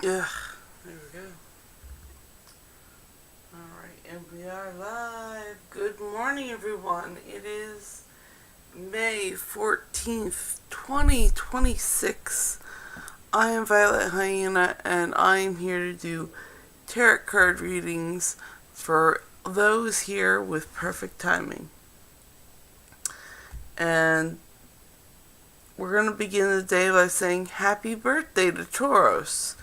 Ugh, there we go. Alright, and we are live. Good morning, everyone. It is May 14th, 2026. I am Violet Hyena, and I am here to do tarot card readings for those here with perfect timing. And we're going to begin the day by saying happy birthday to Tauros.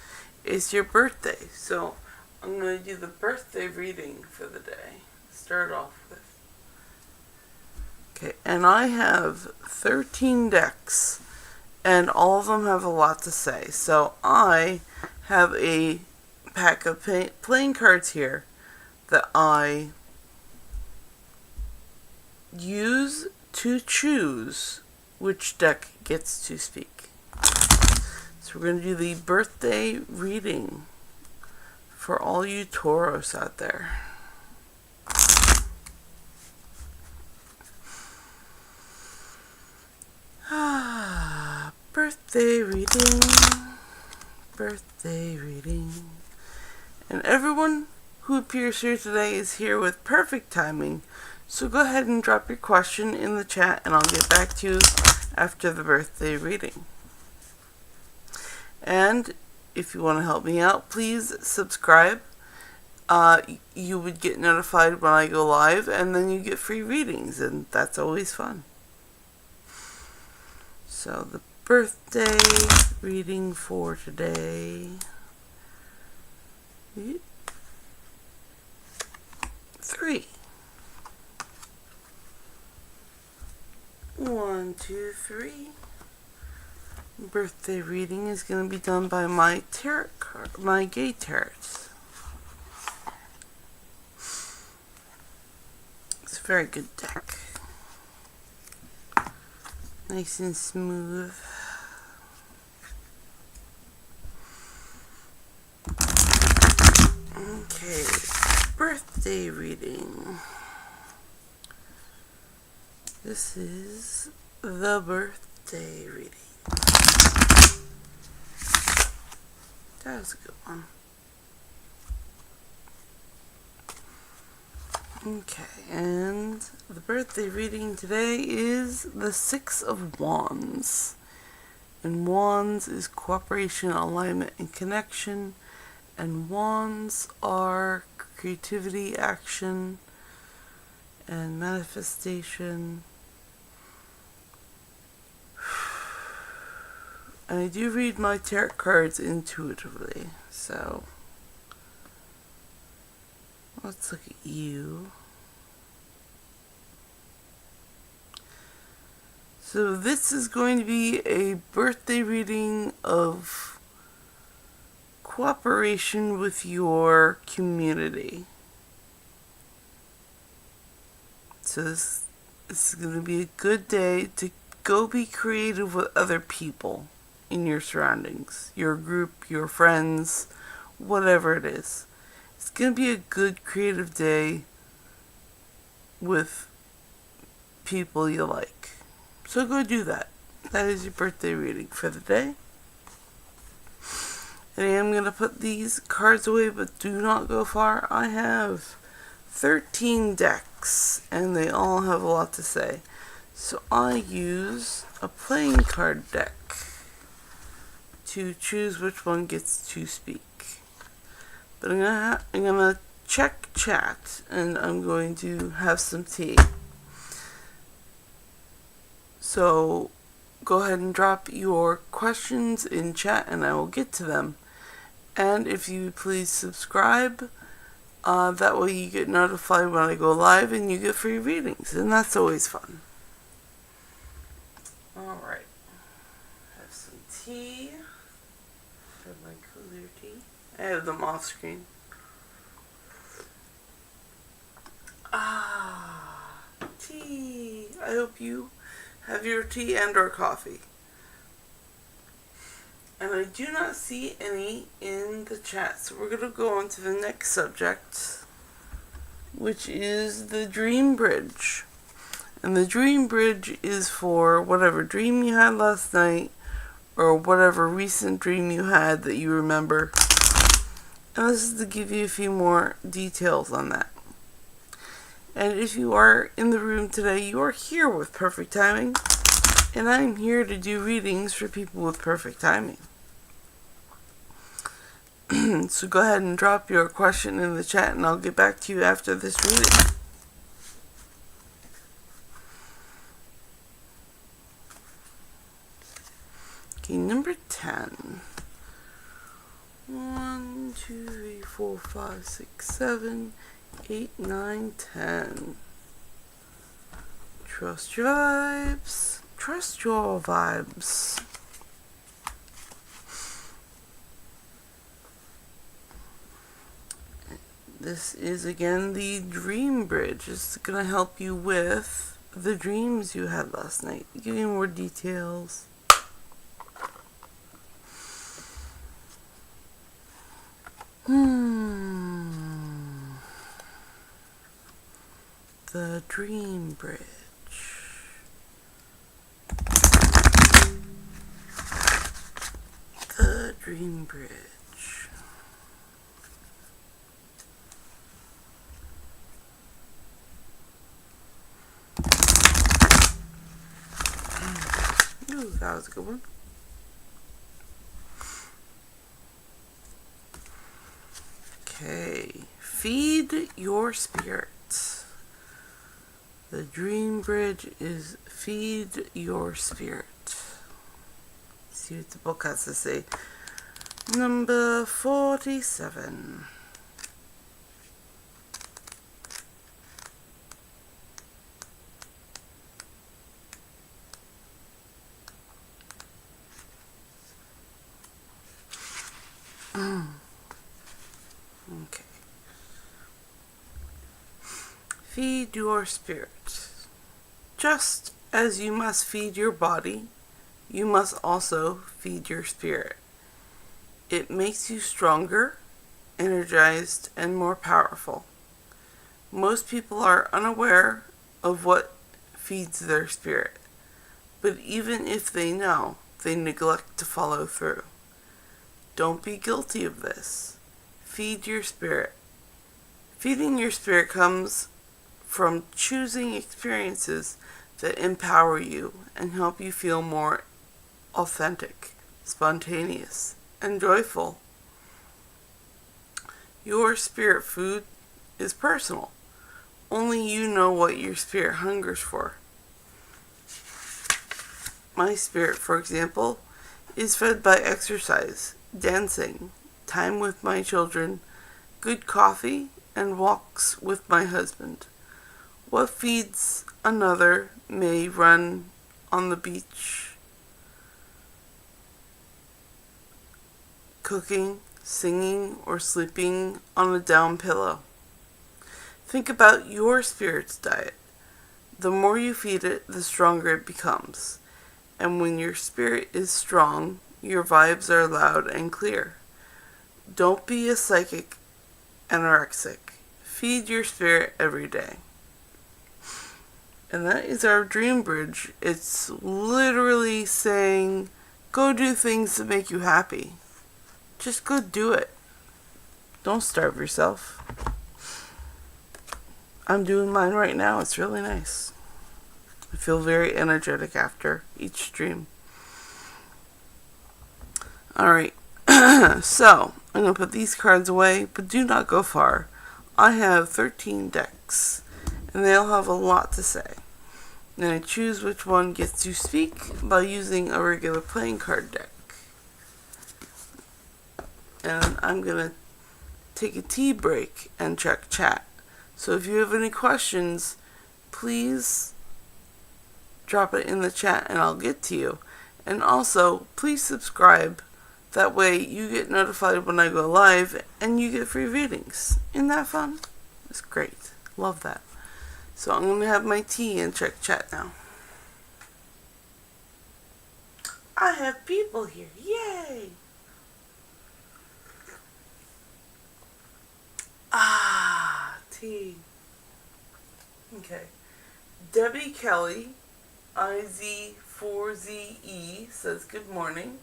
It's your birthday, so I'm going to do the birthday reading for the day. Start off with. Okay, and I have 13 decks, and all of them have a lot to say. So I have a pack of playing cards here that I use to choose which deck gets to speak. So we're going to do the birthday reading for all you Tauros out there. Birthday reading. Birthday reading. And everyone who appears here today is here with perfect timing. So go ahead and drop your question in the chat and I'll get back to you after the birthday reading. And if you want to help me out, please subscribe. You would get notified when I go live, and then you get free readings, and that's always fun. So the birthday reading for today. 3. 1, 2, 3. Birthday reading is going to be done by my tarot card, my gay tarots. It's a very good deck. Nice and smooth. Okay, birthday reading. This is the birthday reading. That was a good one. Okay, and the birthday reading today is the 6 of Wands. And Wands is cooperation, alignment, and connection. And Wands are creativity, action, and manifestation. And I do read my tarot cards intuitively, so let's look at you. So this is going to be a birthday reading of cooperation with your community. So this is going to be a good day to go be creative with other people in your surroundings, your group, your friends, whatever it is. It's going to be a good creative day with people you like. So go do that. That is your birthday reading for the day. And I am going to put these cards away, but do not go far. I have 13 decks, and they all have a lot to say. So I use a playing card deck to choose which one gets to speak. But I'm gonna check chat, and I'm going to have some tea. So go ahead and drop your questions in chat, and I will get to them. And if you please subscribe, that way you get notified when I go live, and you get free readings, and that's always fun. All right, have some tea. Have my cooler tea. I have them off screen. Tea. I hope you have your tea and or coffee. And I do not see any in the chat, so we're going to go on to the next subject, which is the dream bridge. And the dream bridge is for whatever dream you had last night, or whatever recent dream you had that you remember And this is to give you a few more details on that. And if you are in the room today, you are here with perfect timing. And I'm here to do readings for people with perfect timing. So go ahead and drop your question in the chat and I'll get back to you after this reading. Okay, number 10. 1, 2, 3, 4, 5, 6, 7, 8, 9, 10. Trust your vibes. Trust your vibes. This is again the Dream Bridge. It's going to help you with the dreams you had last night. Give you more details. The Dream Bridge. The Dream Bridge. Ooh, that was a good one. Okay, feed your spirit. The Dream Bridge is feed your spirit. See what the book has to say. Number 47. Okay. Feed your spirit. Just as you must feed your body, you must also feed your spirit. It makes you stronger, energized, and more powerful. Most people are unaware of what feeds their spirit, but even if they know, they neglect to follow through. Don't be guilty of this. Feed your spirit. Feeding your spirit comes from choosing experiences that empower you and help you feel more authentic, spontaneous, and joyful. Your spirit food is personal. Only you know what your spirit hungers for. My spirit, for example, is fed by exercise, dancing, time with my children, good coffee, and walks with my husband. What feeds another may run on the beach, cooking, singing, or sleeping on a down pillow. Think about your spirit's diet. The more you feed it, the stronger it becomes. And when your spirit is strong, your vibes are loud and clear. Don't be a psychic anorexic. Feed your spirit every day. And that is our Dream Bridge. It's literally saying, go do things that make you happy. Just go do it. Don't starve yourself. I'm doing mine right now. It's really nice. I feel very energetic after each dream. Alright, so I'm going to put these cards away, but do not go far. I have 13 decks, and they'll have a lot to say. And I choose which one gets to speak by using a regular playing card deck. And I'm going to take a tea break and check chat. So if you have any questions, please drop it in the chat and I'll get to you. And also, please subscribe. That way you get notified when I go live and you get free readings. Isn't that fun? It's great. Love that. So I'm going to have my tea and check chat now. I have people here. Yay! Ah, tea. Okay. Debbie Kelly, IZ4ZE, says good morning.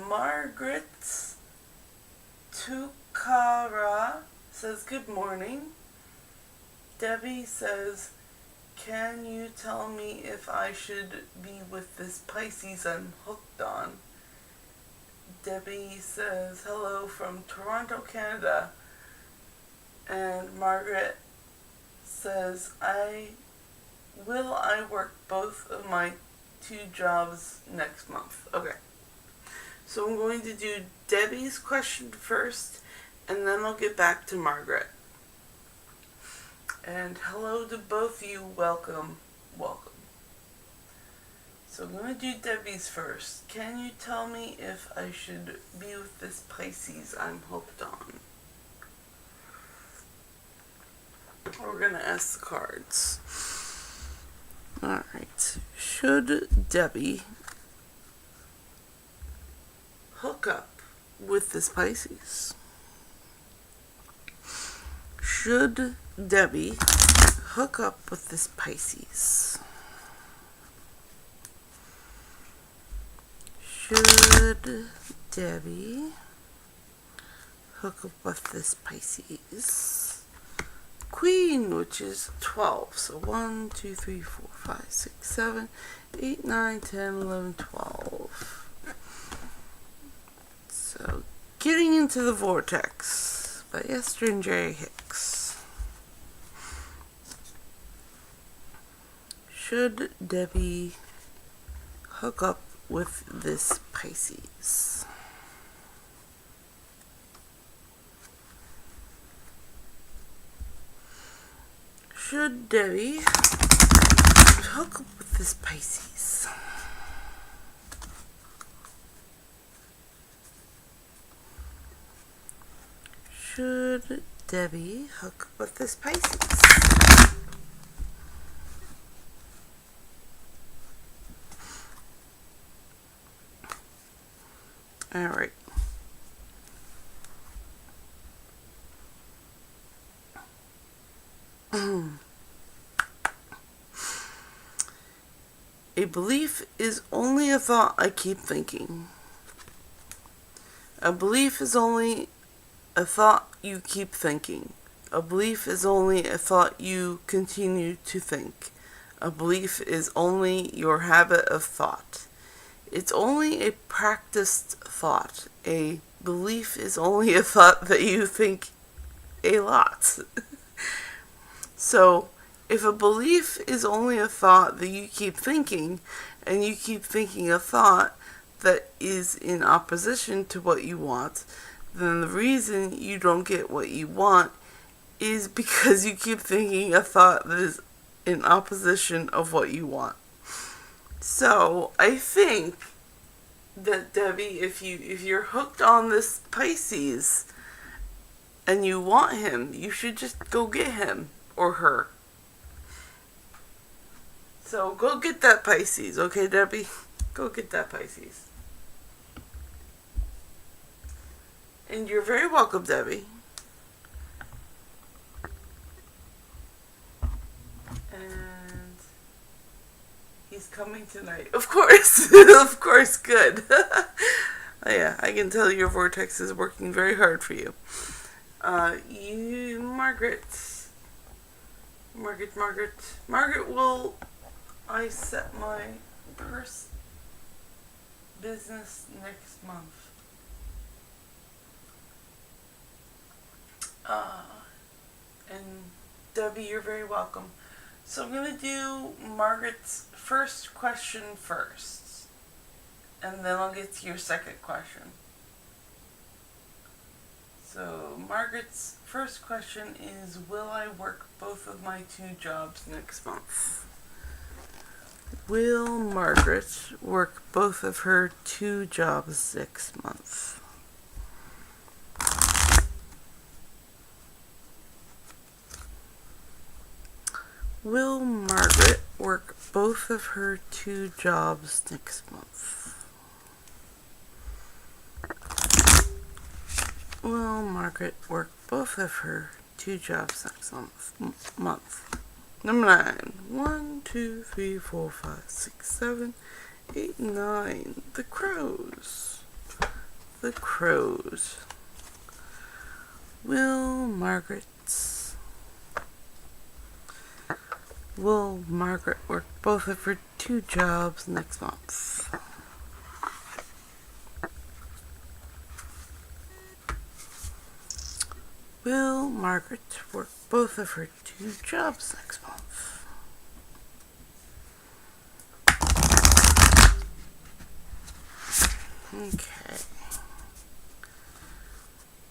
Margaret Tukara says, good morning. Debbie says, can you tell me if I should be with this Pisces I'm hooked on? Debbie says, hello from Toronto, Canada. And Margaret says, will I work both of my 2 jobs next month? Okay. So I'm going to do Debbie's question first, and then I'll get back to Margaret. And hello to both of you. Welcome. Welcome. So I'm going to do Debbie's first. Can you tell me if I should be with this Pisces I'm hooked on? We're going to ask the cards. Alright. Should Debbie hook up with this Pisces? Should Debbie hook up with this Pisces? Should Debbie hook up with this Pisces? Queen, which is 12. So 1, 2, 3, 4, 5, 6, 7, 8, 9, 10, 11, 12. So, Getting into the Vortex by Esther and Jerry Hicks. Should Debbie hook up with this Pisces? Should Debbie hook up with this Pisces? Should Debbie hook up with this Pisces? Alright. A belief is only a thought I keep thinking. A belief is only a thought you keep thinking. A belief is only a thought you continue to think. A belief is only your habit of thought. It's only a practiced thought. A belief is only a thought that you think a lot. So, if a belief is only a thought that you keep thinking, and you keep thinking a thought that is in opposition to what you want, then the reason you don't get what you want is because you keep thinking a thought that is in opposition of what you want. So, I think that Debbie, if you're hooked on this Pisces and you want him, you should just go get him or her. So go get that Pisces, okay, Debbie? Go get that Pisces. And you're very welcome, Debbie. And he's coming tonight. Of course. Of course, good. Yeah, I can tell your vortex is working very hard for you. Margaret, will I set my purse business next month? And Debbie, you're very welcome. So I'm going to do Margaret's first question first, and then I'll get to your second question. So Margaret's first question is, will I work both of my 2 jobs next month? Will Margaret work both of her 2 jobs next month? Will Margaret work both of her 2 jobs next month? Will Margaret work both of her 2 jobs next month? Number 9. 1, 2, 3, 4, 5, 6, 7, 8, 9. The crows. The crows. Will Margaret work both of her 2 jobs next month? Will Margaret work both of her 2 jobs next month? Okay.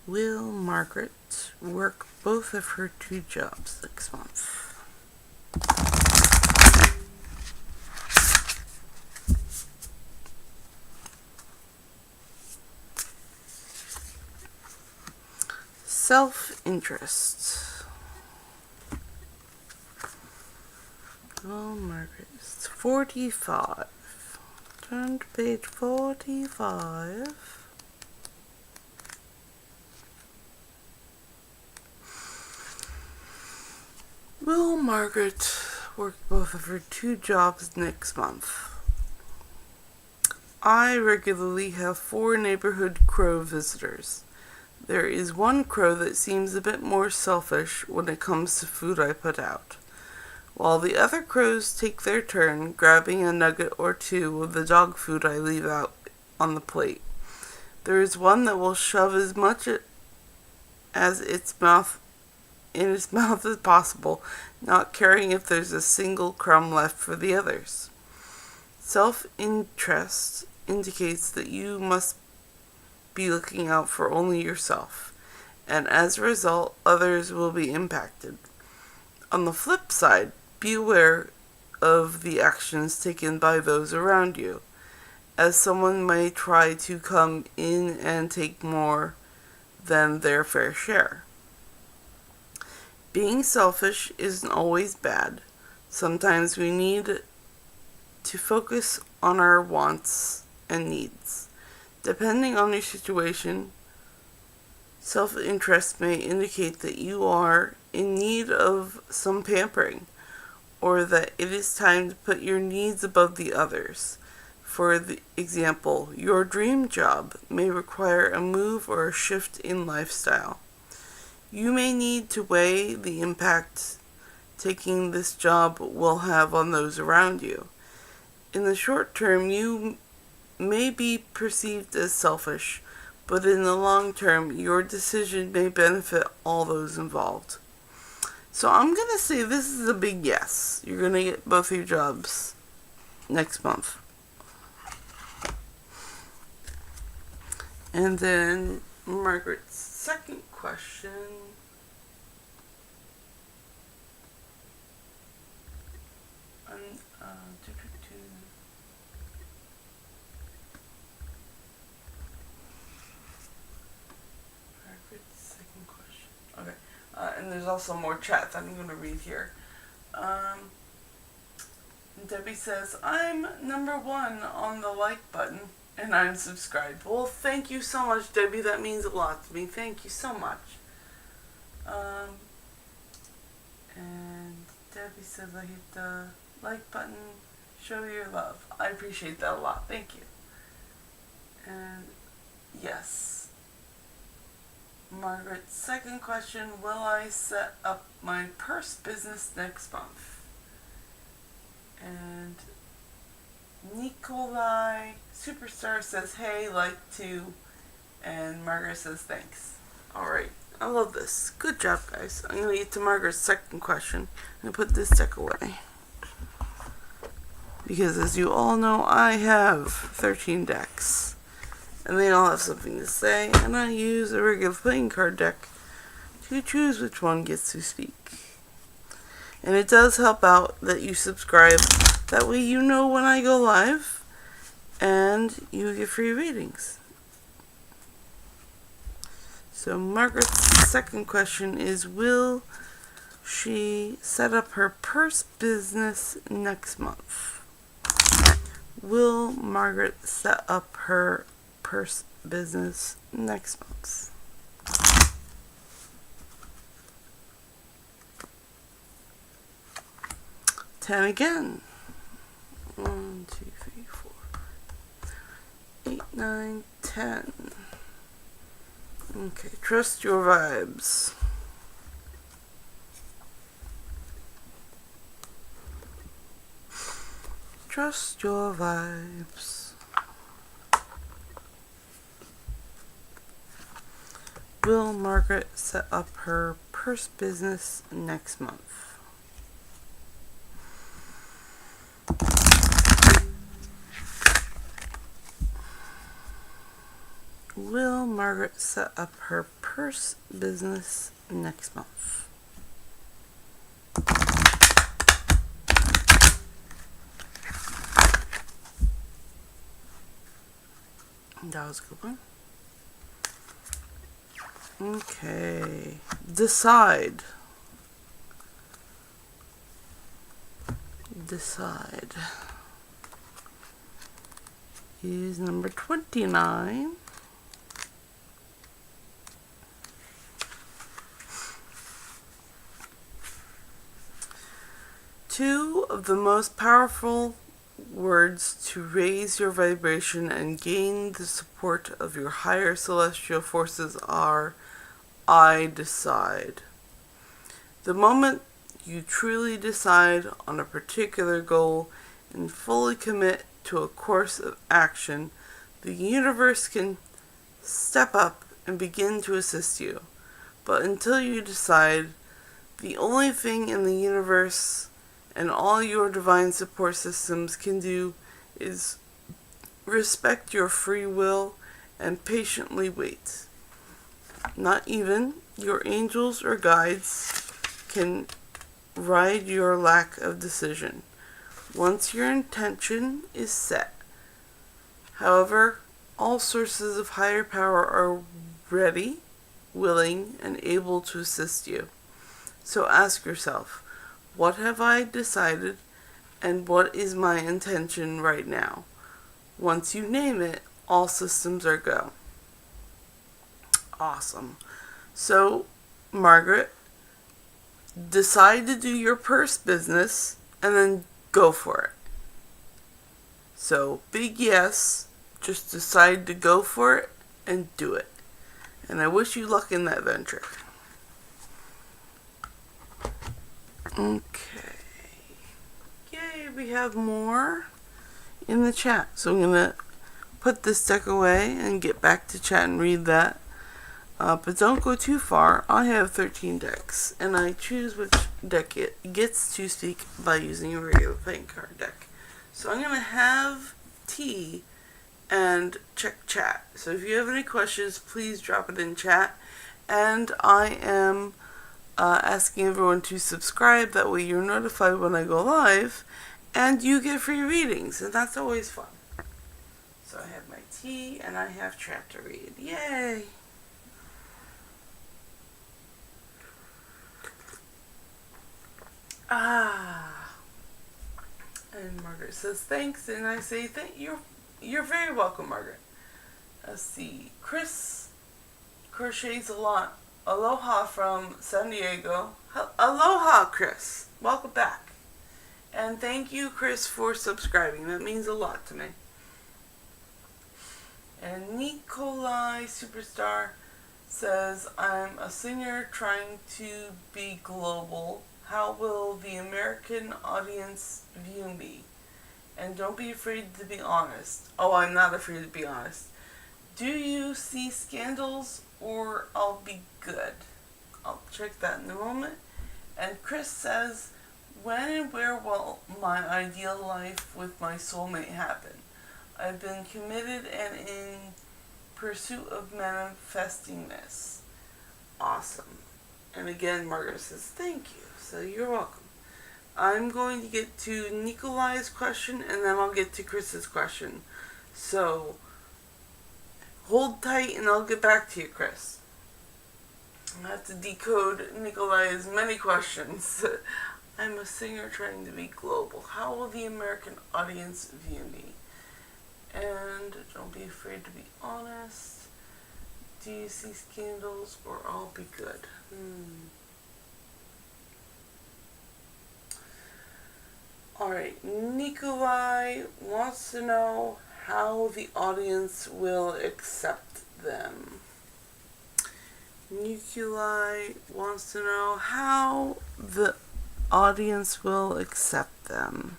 Will Margaret work both of her 2 jobs next month? Self-interest. Oh, Margaret, it's 45. Turn to page 45. Will Margaret work both of her 2 jobs next month? I regularly have 4 neighborhood crow visitors. There is one crow that seems a bit more selfish when it comes to food I put out, while the other crows take their turn grabbing a nugget or 2 of the dog food I leave out on the plate. There is one that will shove as much as its mouth as possible, not caring if there's a single crumb left for the others. Self-interest indicates that you must be looking out for only yourself, and as a result, others will be impacted. On the flip side, be aware of the actions taken by those around you, as someone may try to come in and take more than their fair share. Being selfish isn't always bad. Sometimes we need to focus on our wants and needs. Depending on your situation, self-interest may indicate that you are in need of some pampering, or that it is time to put your needs above the others. For example, your dream job may require a move or a shift in lifestyle. You may need to weigh the impact taking this job will have on those around you. In the short term, you may be perceived as selfish, but in the long term, your decision may benefit all those involved. So I'm going to say this is a big yes. You're going to get both your jobs next month. And then Margaret's second question. And there's also more chat that I'm going to read here. Debbie says, I'm number 1 on the like button, and I'm subscribed. Well, thank you so much, Debbie. That means a lot to me. Thank you so much. And Debbie says, I hit the like button. Show your love. I appreciate that a lot. Thank you. And yes. Margaret's second question, will I set up my purse business next month? And Nikolai Superstar says, hey, like to, and Margaret says, thanks. Alright, I love this. Good job, guys. I'm going to get to Margaret's second question. I'm going to put this deck away. Because as you all know, I have 13 decks. And they all have something to say, and I use a regular playing card deck to choose which one gets to speak. And it does help out that you subscribe. That way you know when I go live, and you get free readings. So Margaret's second question is, will she set up her purse business next month? Will Margaret set up her purse business next month? Ten again. 1, 2, 3, 4, 8, 9, 10. Okay, trust your vibes. Trust your vibes. Will Margaret set up her purse business next month? Will Margaret set up her purse business next month? That was a good one. Okay. Decide. Decide. Is number 29. Two of the most powerful words to raise your vibration and gain the support of your higher celestial forces are I decide. The moment you truly decide on a particular goal and fully commit to a course of action, the universe can step up and begin to assist you. But until you decide, the only thing in the universe and all your divine support systems can do is respect your free will and patiently wait. Not even your angels or guides can ride your lack of decision once your intention is set. However, all sources of higher power are ready, willing, and able to assist you. So ask yourself, what have I decided and what is my intention right now? Once you name it, all systems are go. Awesome. So, Margaret, decide to do your purse business and then go for it. So, big yes, just decide to go for it and do it. And I wish you luck in that venture. Okay. Yay, we have more in the chat. So I'm going to put this deck away and get back to chat and read that. But don't go too far. I have 13 decks, and I choose which deck it gets to speak by using a regular playing card deck. So I'm going to have tea and check chat. So if you have any questions, please drop it in chat. And I am asking everyone to subscribe. That way you're notified when I go live, and you get free readings, and that's always fun. So I have my tea, and I have chat to read. Yay! And Margaret says thanks, and I say thank you. You're very welcome, Margaret. Let's see. Chris crochets a lot. Aloha from San Diego. Aloha, Chris. Welcome back. And thank you, Chris, for subscribing. That means a lot to me. And Nikolai Superstar says, I'm a singer trying to be global. How will the American audience view me? And don't be afraid to be honest. Oh, I'm not afraid to be honest. Do you see scandals or I'll be good? I'll check that in a moment. And Chris says, when and where will my ideal life with my soulmate happen? I've been committed and in pursuit of manifesting this. Awesome. And again, Margaret says, thank you. So you're welcome. I'm going to get to Nikolai's question and then I'll get to Chris's question. So, hold tight and I'll get back to you, Chris. I have to decode Nikolai's many questions. I'm a singer trying to be global. How will the American audience view me? And don't be afraid to be honest. Do you see scandals or I'll be good? Alright, Nikolai wants to know how the audience will accept them. Nikolai wants to know how the audience will accept them.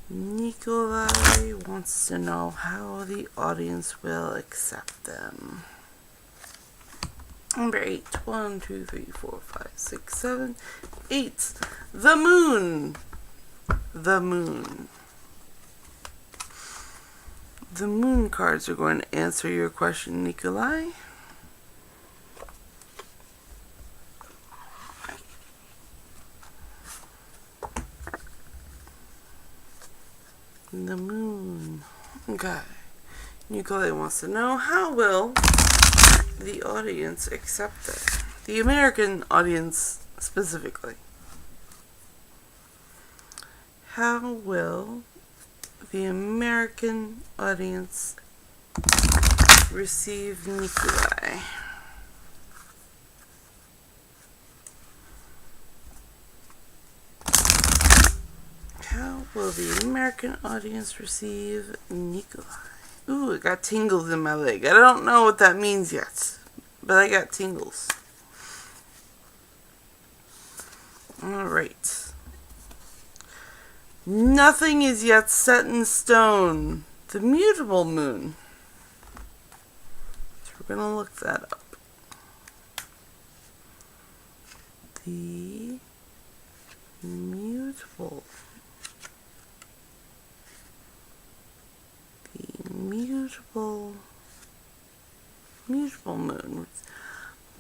Nikolai wants to know how the audience will accept them. Number 8. 1, 2, 3, 4, 5, 6, 7, 8. The moon. The moon. The moon cards are going to answer your question, Nikolai. The moon. Okay. Nikolai wants to know, how will the audience accept it? The American audience specifically. How will the American audience receive Nikolai? How will the American audience receive Nikolai? Ooh, it got tingles in my leg. I don't know what that means yet, but I got tingles. Alright. Nothing is yet set in stone. The mutable moon. So we're going to look that up. The mutable. The mutable moon.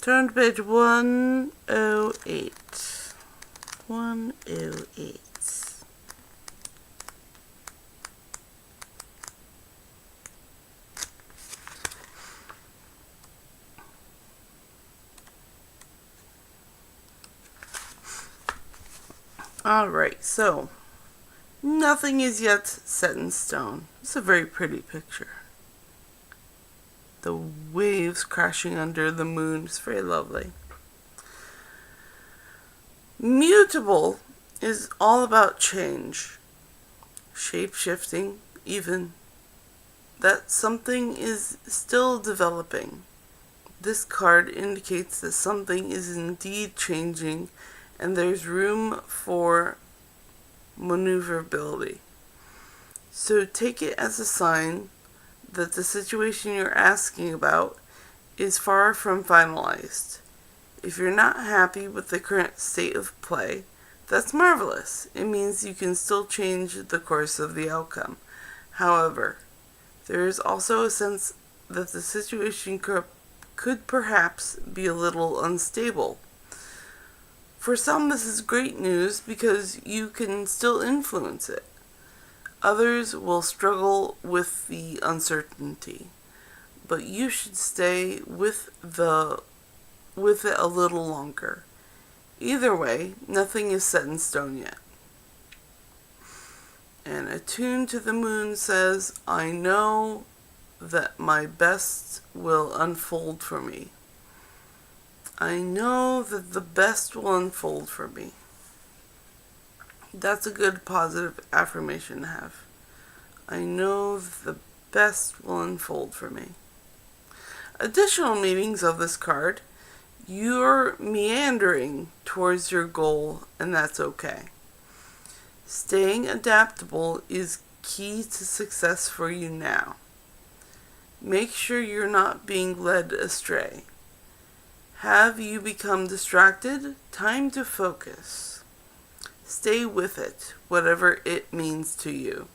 Turn to page 108. 108. Alright, so nothing is yet set in stone. It's a very pretty picture. The waves crashing under the moon is very lovely. Mutable is all about change, shape-shifting, even. That something is still developing. This card indicates that something is indeed changing and there's room for maneuverability. So take it as a sign that the situation you're asking about is far from finalized. If you're not happy with the current state of play, that's marvelous. It means you can still change the course of the outcome. However, there is also a sense that the situation could perhaps be a little unstable. For some, this is great news because you can still influence it. Others will struggle with the uncertainty, but you should stay with it a little longer. Either way, nothing is set in stone yet. And Attuned to the Moon says, I know that my best will unfold for me. I know that the best will unfold for me. That's a good positive affirmation to have. I know that the best will unfold for me. Additional meanings of this card: you're meandering towards your goal, and that's okay. Staying adaptable is key to success for you now. Make sure you're not being led astray. Have you become distracted? Time to focus. Stay with it, whatever it means to you.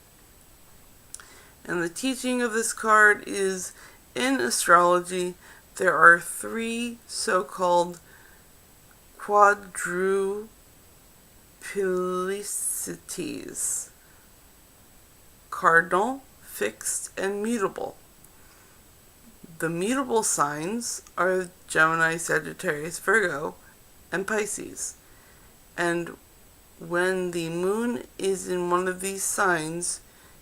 And the teaching of this card is, in astrology, there are 3 so-called quadrupelicities: cardinal, fixed, and mutable. The mutable signs are Gemini, Sagittarius, Virgo, and Pisces. And when the moon is in one of these signs,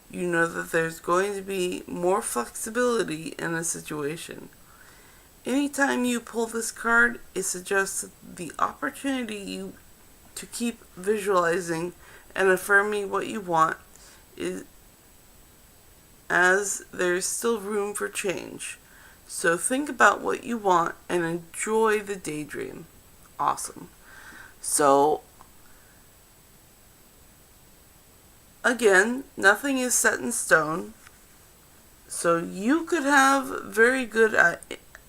you know that there's going to be more flexibility in a situation. Anytime you pull this card, it suggests the opportunity to keep visualizing and affirming what you want, as there's still room for change. So think about what you want and enjoy the daydream. Awesome. So, again, nothing is set in stone. So you could have very good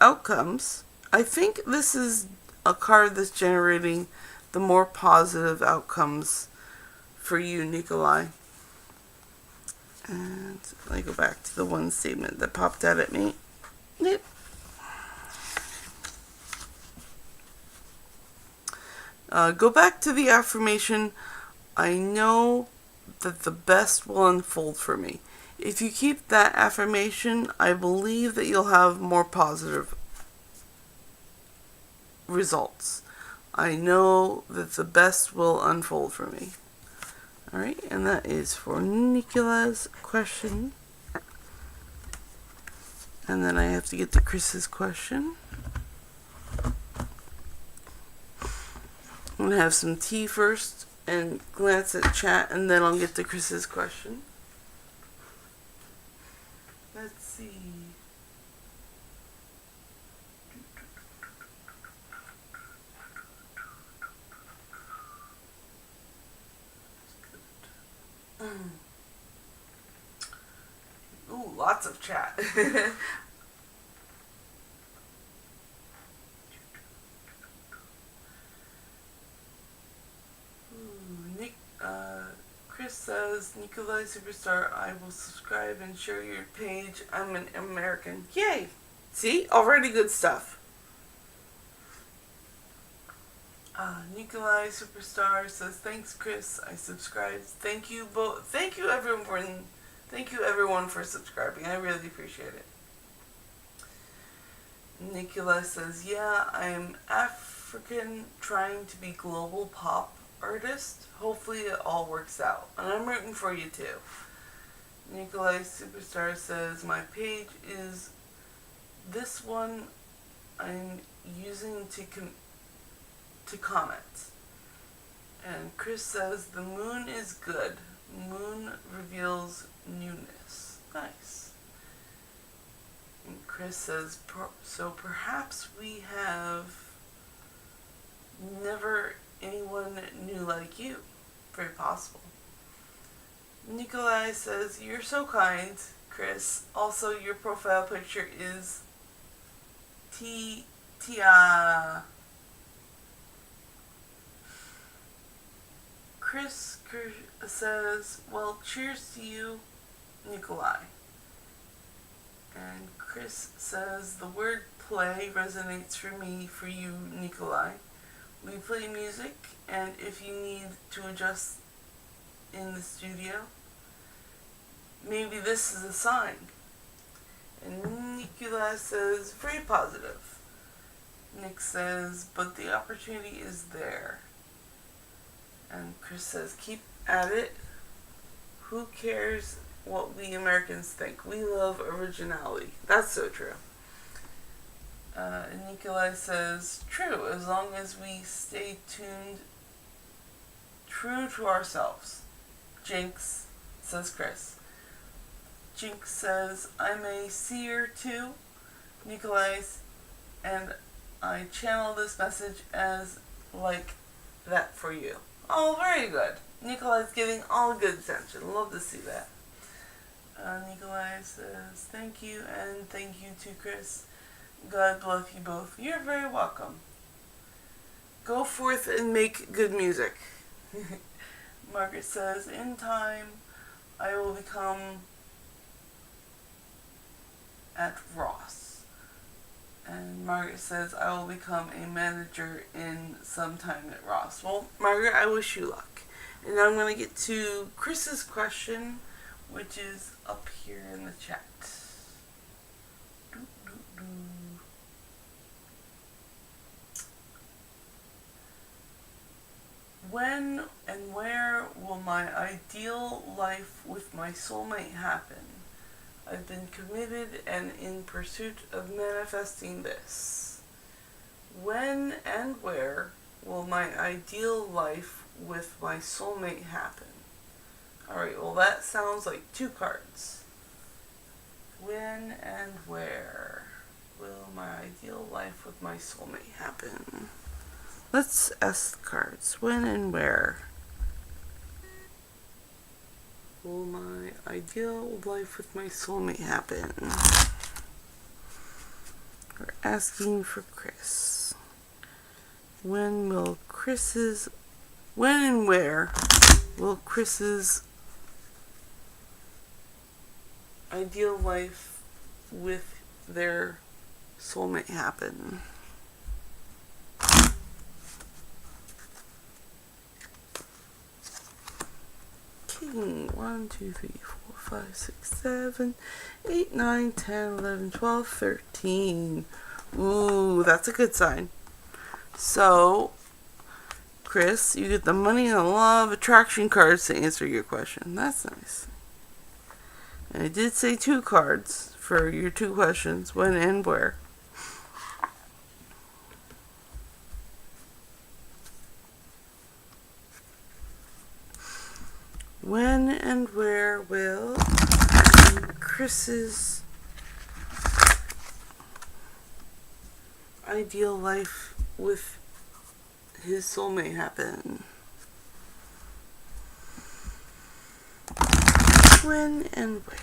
outcomes. I think this is a card that's generating the more positive outcomes for you, Nikolai. And let me go back to the one statement that popped out at me. Yep. Go back to the affirmation, I know that the best will unfold for me. If you keep that affirmation, I believe that you'll have more positive results. I know that the best will unfold for me. Alright, and that is for Nikolai's question. And then I have to get to Chris's question. I'm going to have some tea first and glance at chat, and then I'll get to Chris's question. Let's see. Ooh, lots of chat. Chris says, Nikolai Superstar, I will subscribe and share your page. I'm an American. Yay! See? Already good stuff. Nikolai Superstar says, thanks Chris, I subscribed. Thank you both. Thank you everyone for subscribing. I really appreciate it. Nikolai says, yeah, I'm African trying to be global pop artist. Hopefully it all works out. And I'm rooting for you too. Nikolai Superstar says, my page is this one I'm using to comment. And Chris says, the moon is good. Moon reveals newness. Nice. And Chris says, so perhaps we have never anyone new like you. Very possible. Nikolai says, you're so kind, Chris. Also, your profile picture is Tia. Chris says, well, cheers to you, Nikolai. And Chris says, the word play resonates for me, for you, Nikolai. We play music, and if you need to adjust in the studio, maybe this is a sign. And Nikolai says, very positive. Nick says, but the opportunity is there. And Chris says, keep at it. Who cares what we Americans think? We love originality. That's so true. And Nikolai says, true, as long as we stay true to ourselves. Jinx, says Chris. Jinx says, I'm a seer too, Nikolai, and I channel this message as like that for you. Oh, very good. Nikolai's giving all good attention. Love to see that. Nikolai says, thank you, and thank you to Chris. God bless you both. You're very welcome. Go forth and make good music. Margaret says, in time, I will become at Ross. And Margaret says, I will become a manager in some time at Ross. Well, Margaret, I wish you luck. And now I'm going to get to Chris's question, which is up here in the chat. When and where will my ideal life with my soulmate happen? I've been committed and in pursuit of manifesting this. When and where will my ideal life with my soulmate happen? Alright, well that sounds like two cards. When and where my ideal life with my soulmate happen? Let's ask the cards. When and where will my ideal life with my soulmate happen? We're asking for Chris. When and where will Chris's ideal life with their soulmate happen? King. 1, 2, 3, 4, 5, 6, 7, 8, 9, 10, 11, 12, 13. Ooh, that's a good sign. So, Chris, you get the money and the law of attraction cards to answer your question. That's nice. And I did say 2 cards for your 2 questions. When and where. When and where will Chris's ideal life with his soulmate happen? When and where?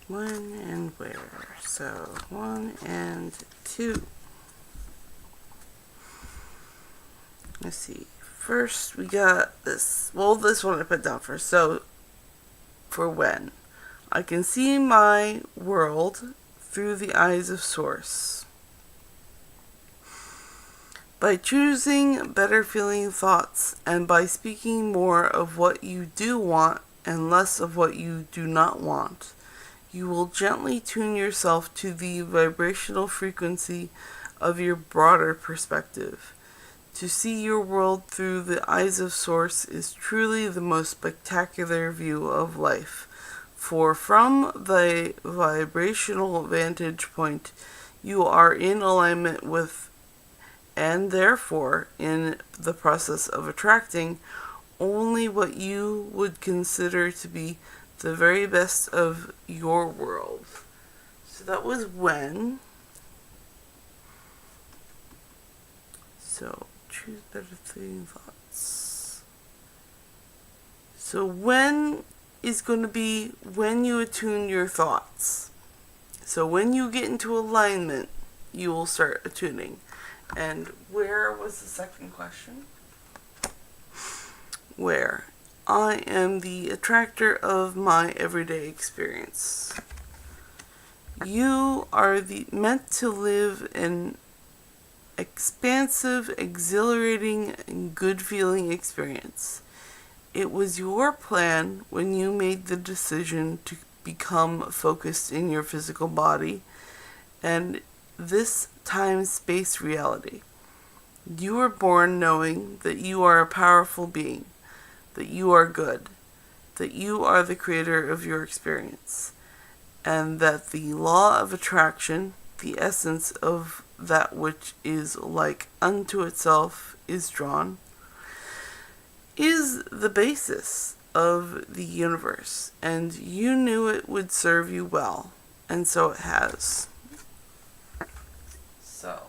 When and where? So 1 and 2. Let's see. First, we got this. Well, this one I put down first. So, for when. I can see my world through the eyes of Source. By choosing better feeling thoughts and by speaking more of what you do want and less of what you do not want, you will gently tune yourself to the vibrational frequency of your broader perspective. To see your world through the eyes of Source is truly the most spectacular view of life, for from the vibrational vantage point, you are in alignment with, and therefore in the process of attracting, only what you would consider to be the very best of your world. So that was when. So choose better feeling thoughts. So when is going to be when you attune your thoughts. So when you get into alignment, you will start attuning. And where was the second question? Where? I am the attractor of my everyday experience. You are meant to live an expansive, exhilarating, and good-feeling experience. It was your plan when you made the decision to become focused in your physical body and this time-space reality. You were born knowing that you are a powerful being, that you are good, that you are the creator of your experience, and that the law of attraction, the essence of that which is like unto itself is drawn, is the basis of the universe, and you knew it would serve you well, and so it has. So,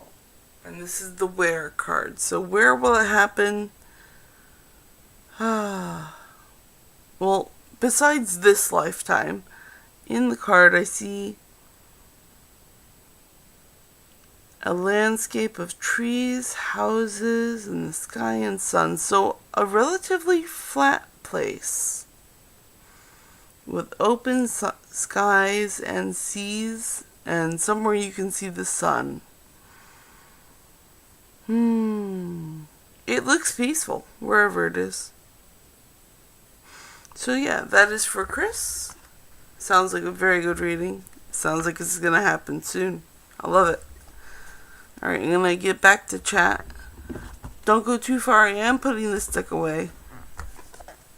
and this is the where card. So where will it happen? Well, besides this lifetime, in the card I see a landscape of trees, houses, and the sky and sun. So a relatively flat place with open skies and seas and somewhere you can see the sun. It looks peaceful wherever it is. So yeah, that is for Chris. Sounds like a very good reading. Sounds like it's gonna happen soon. I love it. Alright, I'm gonna get back to chat. Don't go too far. I am putting this deck away.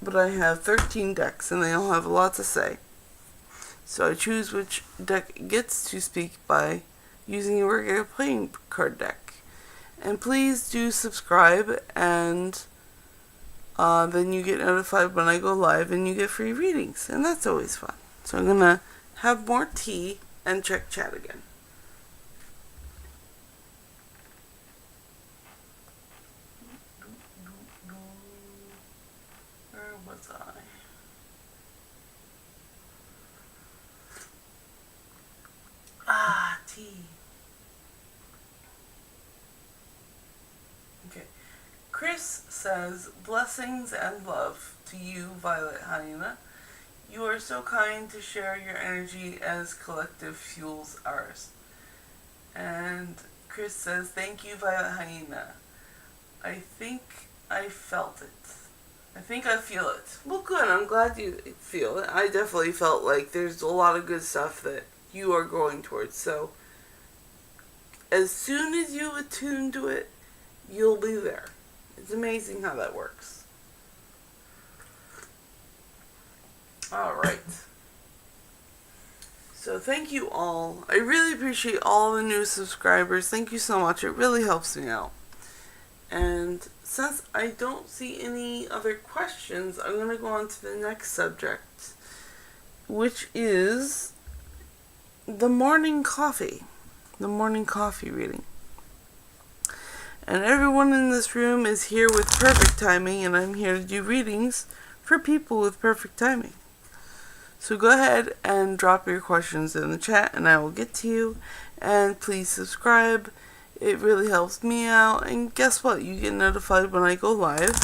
But I have 13 decks and they all have a lot to say. So I choose which deck gets to speak by using your regular playing card deck. And please do subscribe, and then you get notified when I go live, and you get free readings, and that's always fun. So I'm gonna have more tea and check chat again. Where was I? Tea. Okay. Chris says, blessings and love to you, Violet Hyena. You are so kind to share your energy as collective fuels ours. And Chris says, thank you, Violet Hyena. I think I felt it. I think I feel it. Well, good. I'm glad you feel it. I definitely felt like there's a lot of good stuff that you are going towards. So, as soon as you attune to it, you'll be there. It's amazing how that works. Alright. So thank you all. I really appreciate all the new subscribers. Thank you so much. It really helps me out. And since I don't see any other questions, I'm going to go on to the next subject, which is the morning coffee. The morning coffee reading. And everyone in this room is here with perfect timing, and I'm here to do readings for people with perfect timing. So go ahead and drop your questions in the chat, and I will get to you. And please subscribe. It really helps me out. And guess what? You get notified when I go live,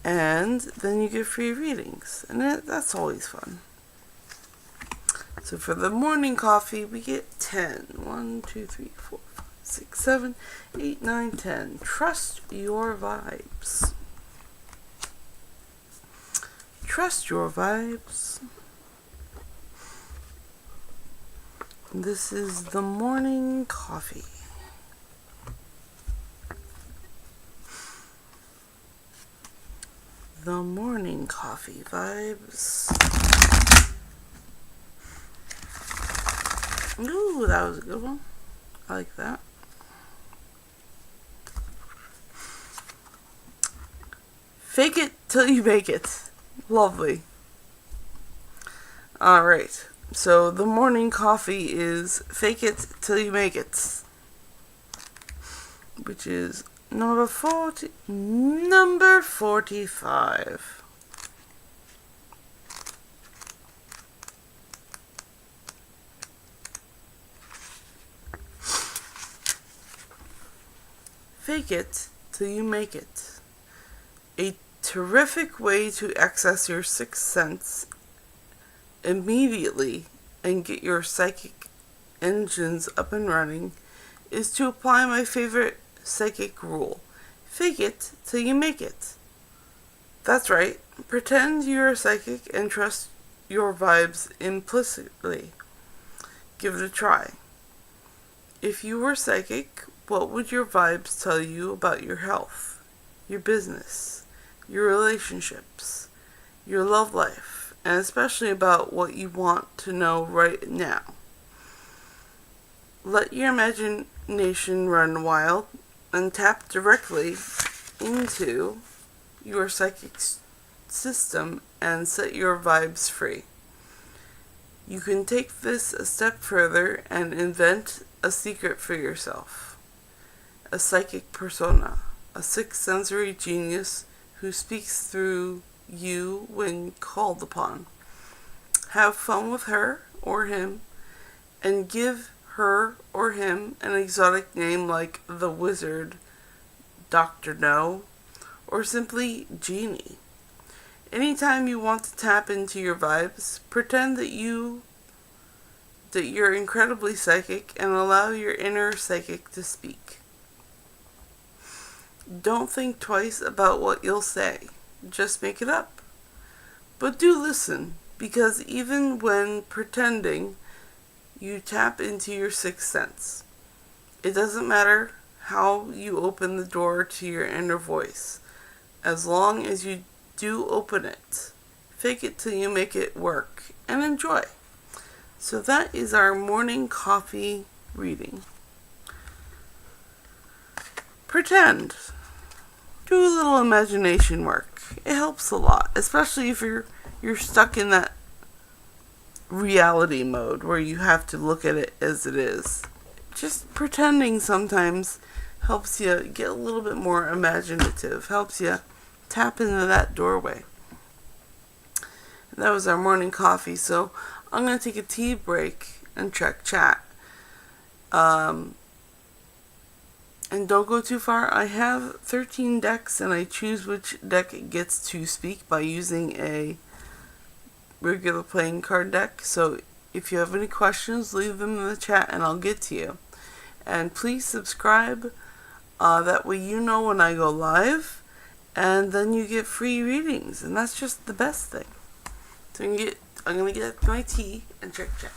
and then you get free readings. And that's always fun. So for the morning coffee, we get 10. 1, 2, 3, 4, 5, 6, 7, 8, 9, 10. Trust your vibes. Trust your vibes. This is the morning coffee. The morning coffee vibes. Ooh, that was a good one. I like that. Fake it till you make it. Lovely. Alright. So the morning coffee is fake it till you make it. Which is number 45. Fake it till you make it. A terrific way to access your sixth sense immediately and get your psychic engines up and running is to apply my favorite psychic rule. Fake it till you make it. That's right. Pretend you're psychic and trust your vibes implicitly. Give it a try. If you were psychic, what would your vibes tell you about your health, your business, your relationships, your love life, and especially about what you want to know right now? Let your imagination run wild and tap directly into your psychic system and set your vibes free. You can take this a step further and invent a secret for yourself. A psychic persona, a sixth sensory genius who speaks through you when called upon. Have fun with her or him and give her or him an exotic name like the Wizard, Dr. No, or simply Genie. Anytime you want to tap into your vibes, pretend that you're incredibly psychic and allow your inner psychic to speak. Don't think twice about what you'll say. Just make it up. But do listen, because even when pretending, you tap into your sixth sense. It doesn't matter how you open the door to your inner voice, as long as you do open it. Fake it till you make it work, and enjoy. So that is our morning coffee reading. pretend. Do a little imagination work. It helps a lot, especially if you're stuck in that reality mode where you have to look at it as it is. Just pretending sometimes helps you get a little bit more imaginative, helps you tap into that doorway. And that was our morning coffee, so I'm going to take a tea break and check chat. And don't go too far. I have 13 decks, and I choose which deck gets to speak by using a regular playing card deck. So if you have any questions, leave them in the chat and I'll get to you. And please subscribe. That way you know when I go live, and then you get free readings, and that's just the best thing. So I'm gonna get my tea and check chat.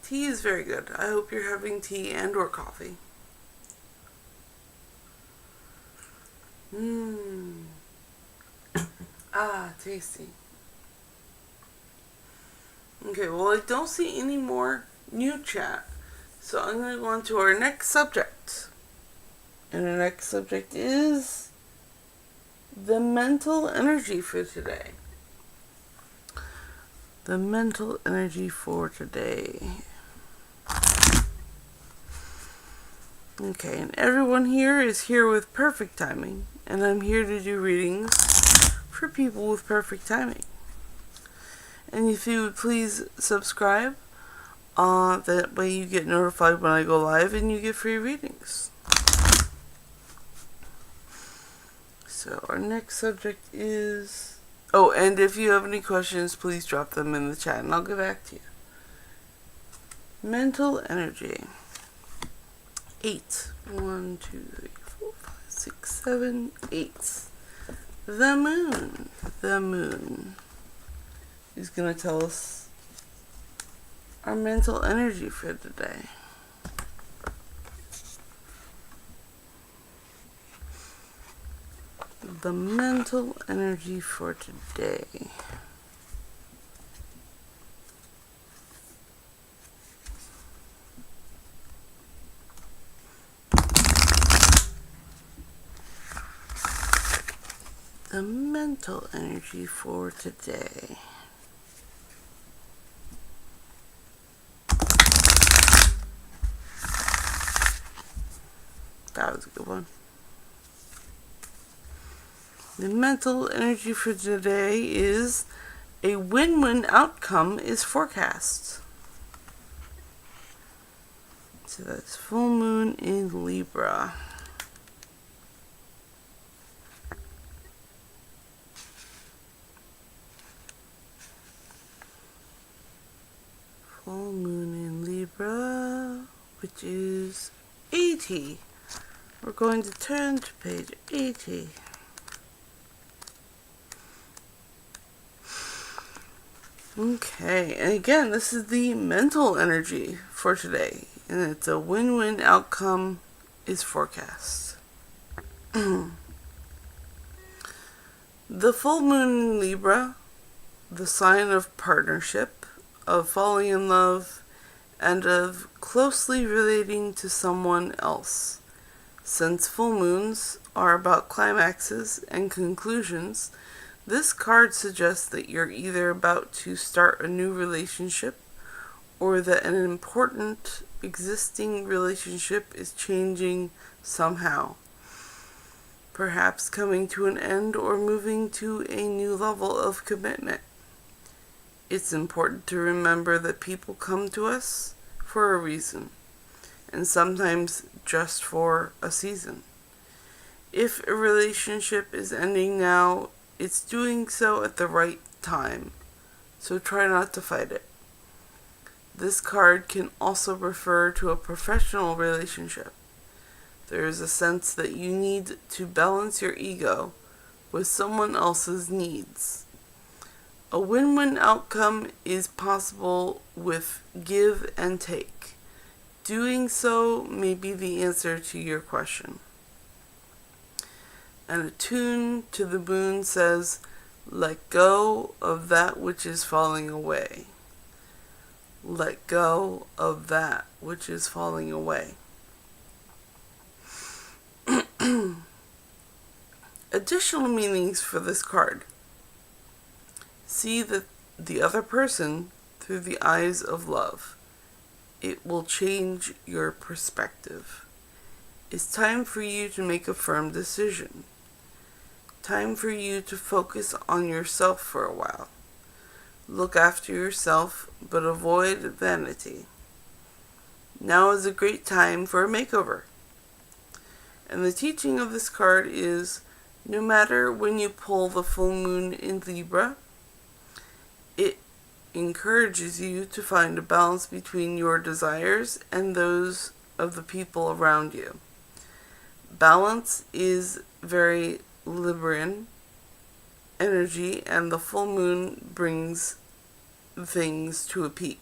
Tea is very good. I hope you're having tea and or coffee. Tasty. Okay, well, I don't see any more new chat, so I'm going to go on to our next subject. And our next subject is the mental energy for today. The mental energy for today. Okay, and everyone here is here with perfect timing, and I'm here to do readings for people with perfect timing. And if you would please subscribe, that way you get notified when I go live and you get free readings. So our next subject is... Oh, and if you have any questions, please drop them in the chat and I'll get back to you. Mental energy. 8. 1, 2, 3, 4, 5, 6, 7, 8. The moon. The moon is going to tell us our mental energy for today. The mental energy for today. The mental energy for today. That was a good one. The mental energy for today is a win-win outcome is forecast. So that's full moon in Libra. Full moon in Libra, which is 80. We're going to turn to page 80. Okay, and again, this is the mental energy for today, and it's a win-win outcome is forecast. The full moon in Libra, the sign of partnership, of falling in love, and of closely relating to someone else. Since full moons are about climaxes and conclusions, this card suggests that you're either about to start a new relationship or that an important existing relationship is changing somehow. Perhaps coming to an end or moving to a new level of commitment. It's important to remember that people come to us for a reason, and sometimes just for a season. If a relationship is ending now, it's doing so at the right time, so try not to fight it. This card can also refer to a professional relationship. There is a sense that you need to balance your ego with someone else's needs. A win-win outcome is possible with give and take. Doing so may be the answer to your question. And a tune to the moon says, let go of that which is falling away. Let go of that which is falling away. Additional meanings for this card. See the other person through the eyes of love. It will change your perspective. It's time for you to make a firm decision. Time for you to focus on yourself for a while. Look after yourself, but avoid vanity. Now is a great time for a makeover. And the teaching of this card is, no matter when you pull the full moon in Libra, it encourages you to find a balance between your desires and those of the people around you. Balance is very Libran energy, and the full moon brings things to a peak.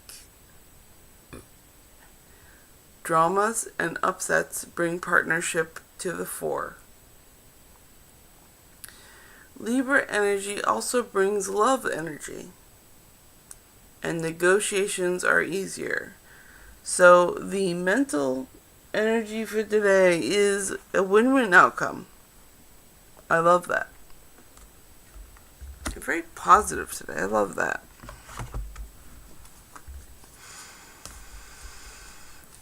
Dramas and upsets bring partnership to the fore. Libra energy also brings love energy, and negotiations are easier. So the mental energy for today is a win-win outcome. I love that. You're very positive today. I love that.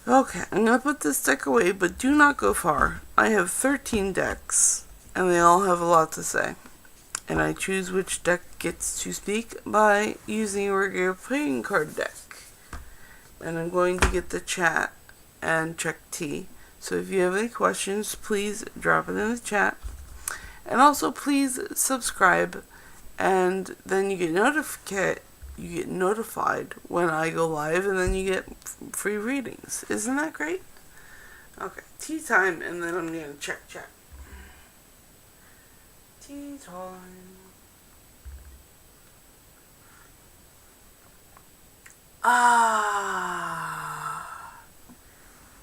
Okay, I'm going to put this deck away, but do not go far. I have 13 decks, and they all have a lot to say. And I choose which deck gets to speak by using a regular playing card deck. And I'm going to get the chat and check T. So if you have any questions, please drop it in the chat. And also please subscribe, and then you get notified when I go live, and then you get free readings. Isn't that great? Okay, tea time, and then I'm going to check chat. Tea time.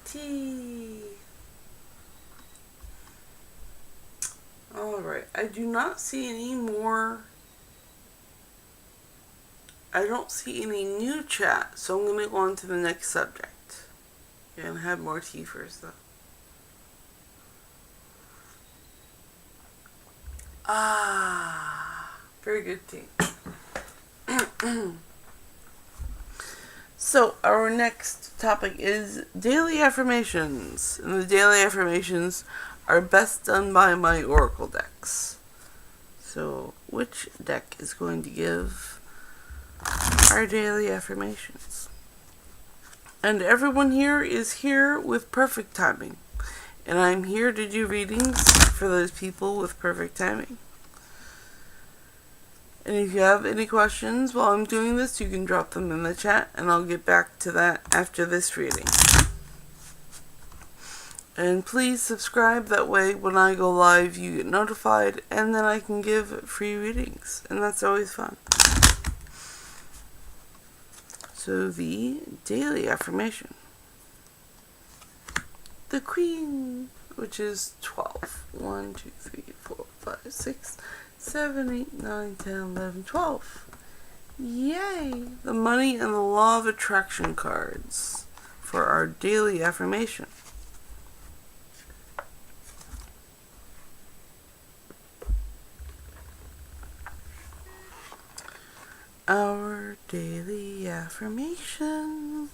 Tea. Alright, I do not see any more. I don't see any new chat, so I'm going to go on to the next subject. You're going to have more tea first, though. Very good tea. So, our next topic is daily affirmations. And the daily affirmations are best done by my oracle decks. So, which deck is going to give our daily affirmations? And everyone here is here with perfect timing. And I'm here to do readings for those people with perfect timing. And if you have any questions while I'm doing this, you can drop them in the chat, and I'll get back to that after this reading. And please subscribe, that way when I go live you get notified, and then I can give free readings, and that's always fun. So the daily affirmation. The Queen, which is 12. 1, 2, 3, 4, 5, 6, 7, 8, 9, 10, 11, 12. Yay! The Money and the Law of Attraction cards for our daily affirmation. Our daily affirmation.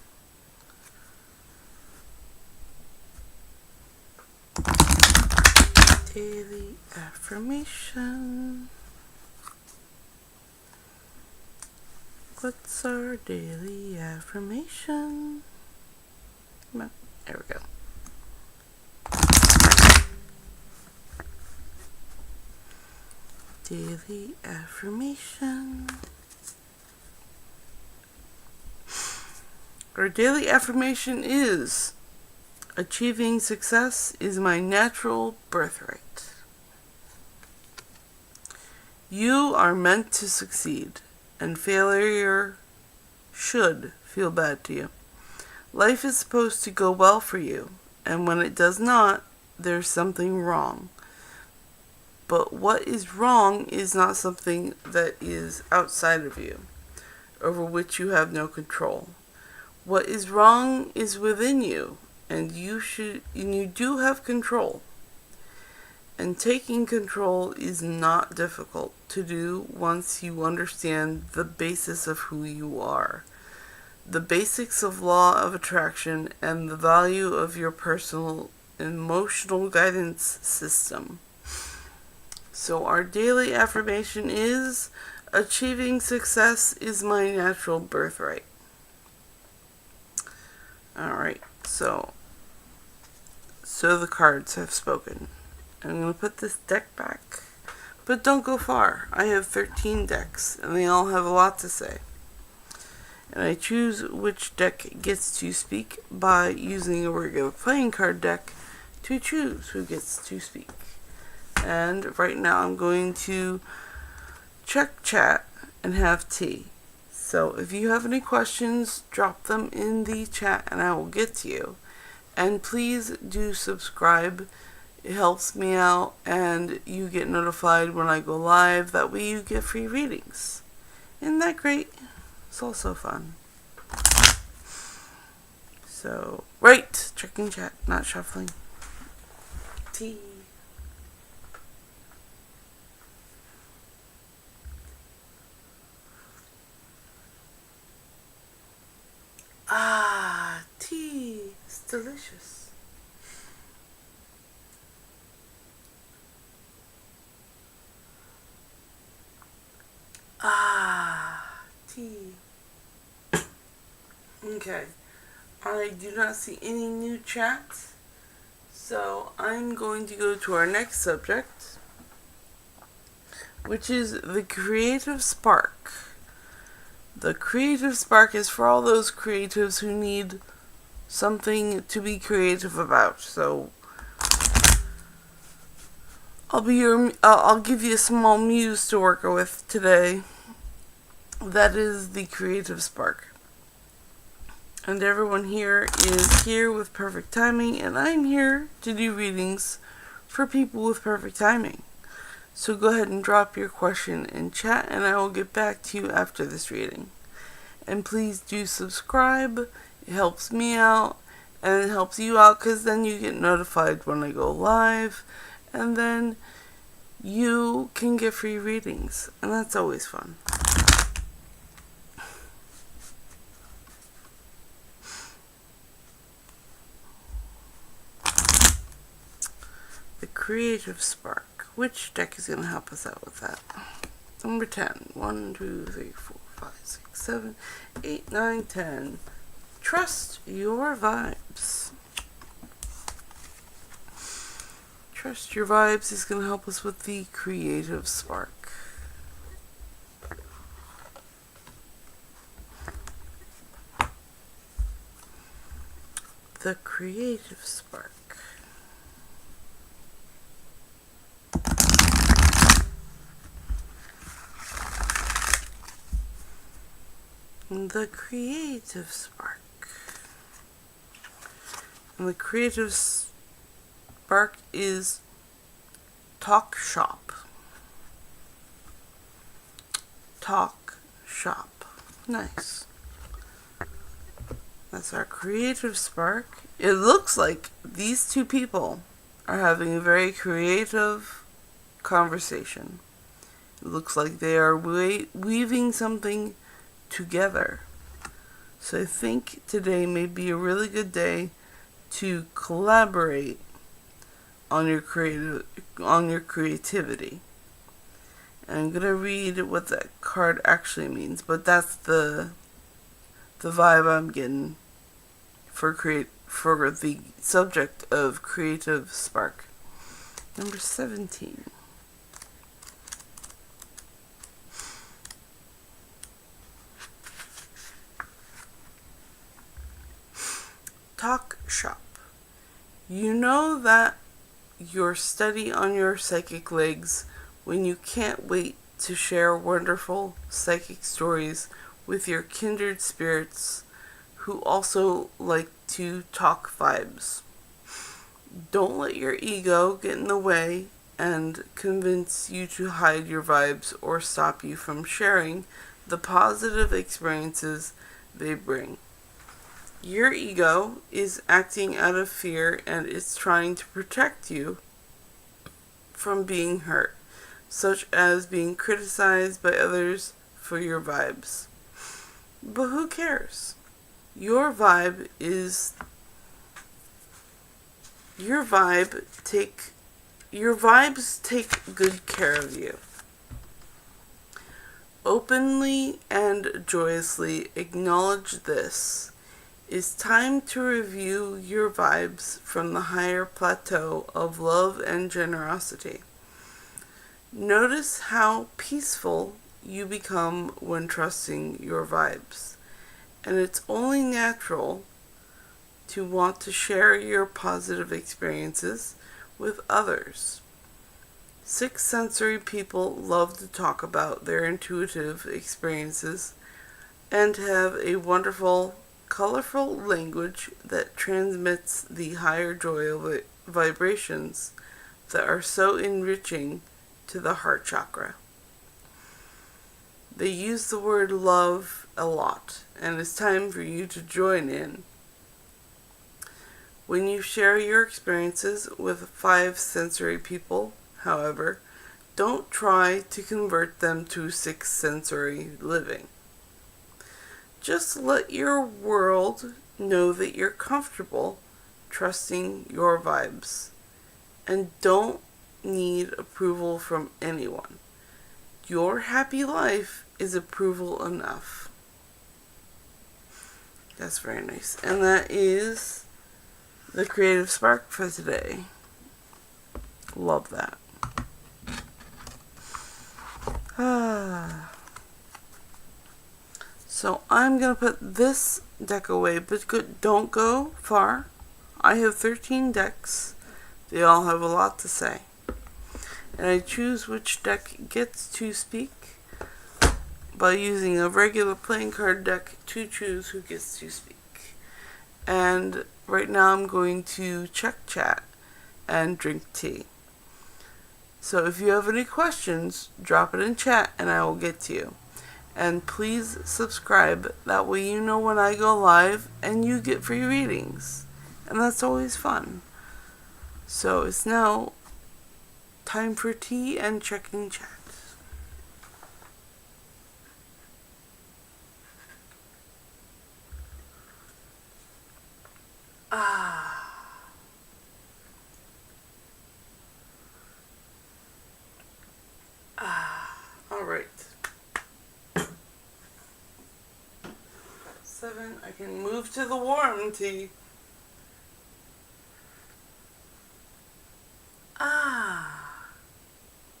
Daily affirmation. What's our daily affirmation? Come on, there we go. Daily affirmation. Our daily affirmation is: achieving success is my natural birthright. You are meant to succeed, and failure should feel bad to you. Life is supposed to go well for you, and when it does not, there's something wrong. But what is wrong is not something that is outside of you, over which you have no control. What is wrong is within you, and you do have control. And taking control is not difficult to do once you understand the basis of who you are, the basics of law of attraction, and the value of your personal emotional guidance system. So our daily affirmation is, achieving success is my natural birthright. Alright, so the cards have spoken. I'm going to put this deck back, but don't go far. I have 13 decks, and they all have a lot to say. And I choose which deck gets to speak by using a regular playing card deck to choose who gets to speak. And right now I'm going to check chat and have tea. So if you have any questions, drop them in the chat and I will get to you. And please do subscribe. It helps me out and you get notified when I go live. That way you get free readings. Isn't that great? It's also fun. So, right, checking chat, not shuffling. Tea. Ah, tea. It's delicious. Ah, tea. Okay. I do not see any new chats. So I'm going to go to our next subject, which is the creative spark. The creative spark is for all those creatives who need something to be creative about. So I'll give you a small muse to work with today. That is the creative spark. And everyone here is here with perfect timing, and I'm here to do readings for people with perfect timing. So go ahead and drop your question in chat, and I will get back to you after this reading. And please do subscribe. It helps me out, and it helps you out, because then you get notified when I go live, and then you can get free readings, and that's always fun. The creative spark. Which deck is going to help us out with that? Number 10. 1, 2, 3, 4, 5, 6, 7, 8, 9, 10. Trust your vibes. Trust your vibes is going to help us with the creative spark. The creative spark. The creative spark. And the creative spark is talk shop. Talk shop. Nice. That's our creative spark. It looks like these two people are having a very creative conversation. It looks like they are weaving something together. So I think today may be a really good day to collaborate on your creativity. And I'm gonna read what that card actually means, but that's the vibe I'm getting for the subject of creative spark. Number 17. Talk shop. You know that you're steady on your psychic legs when you can't wait to share wonderful psychic stories with your kindred spirits who also like to talk vibes. Don't let your ego get in the way and convince you to hide your vibes or stop you from sharing the positive experiences they bring. Your ego is acting out of fear and it's trying to protect you from being hurt, such as being criticized by others for your vibes. But who cares? Your vibe is your vibes take good care of you. Openly and joyously acknowledge this. It's time to review your vibes from the higher plateau of love and generosity. Notice how peaceful you become when trusting your vibes. And it's only natural to want to share your positive experiences with others. Sixth sensory people love to talk about their intuitive experiences and have a wonderful, colorful language that transmits the higher joy vibrations that are so enriching to the heart chakra. They use the word love a lot, and it's time for you to join in. When you share your experiences with five sensory people, however, don't try to convert them to sixth sensory living. Just let your world know that you're comfortable trusting your vibes and don't need approval from anyone. Your happy life is approval enough. That's very nice. And that is the creative spark for today. Love that. So I'm going to put this deck away, but don't go far. I have 13 decks. They all have a lot to say. And I choose which deck gets to speak by using a regular playing card deck to choose who gets to speak. And right now I'm going to check chat and drink tea. So if you have any questions, drop it in chat and I will get to you. And please subscribe, that way you know when I go live and you get free readings. And that's always fun. So it's now time for tea and checking chat. Alright. 7, I can move to the warm tea.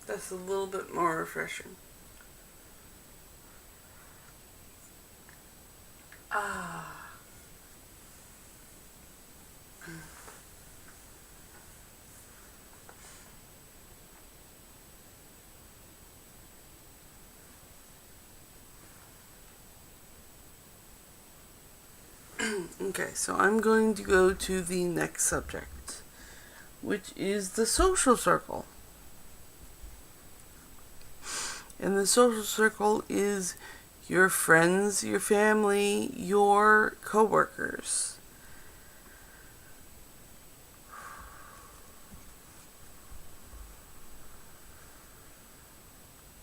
That's a little bit more refreshing. Okay, so I'm going to go to the next subject, which is the social circle. And the social circle is your friends, your family, your coworkers.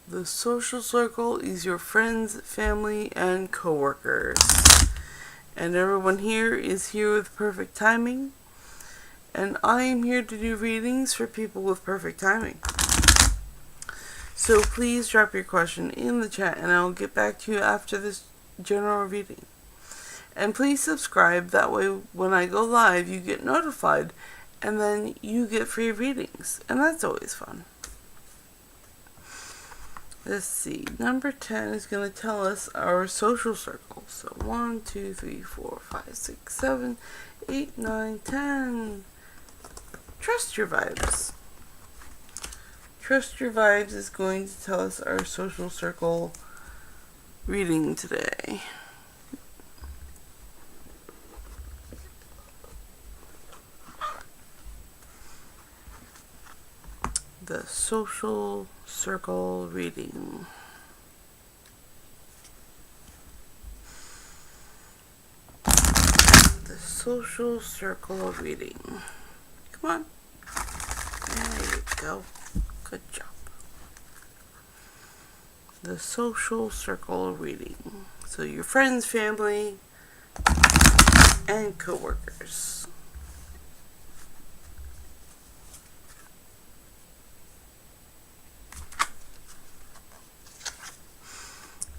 The social circle is your friends, family, and coworkers. And everyone here is here with perfect timing. And I am here to do readings for people with perfect timing. So please drop your question in the chat and I'll get back to you after this general reading. And please subscribe, that way when I go live you get notified and then you get free readings. And that's always fun. Let's see, number 10 is going to tell us our social circle. So 1, 2, 3, 4, 5, 6, 7, 8, 9, 10. Trust your vibes. Trust your vibes is going to tell us our social circle reading today. The Social Circle reading. The Social Circle reading. Come on. There you go. Good job. The Social Circle reading. So your friends, family, and coworkers.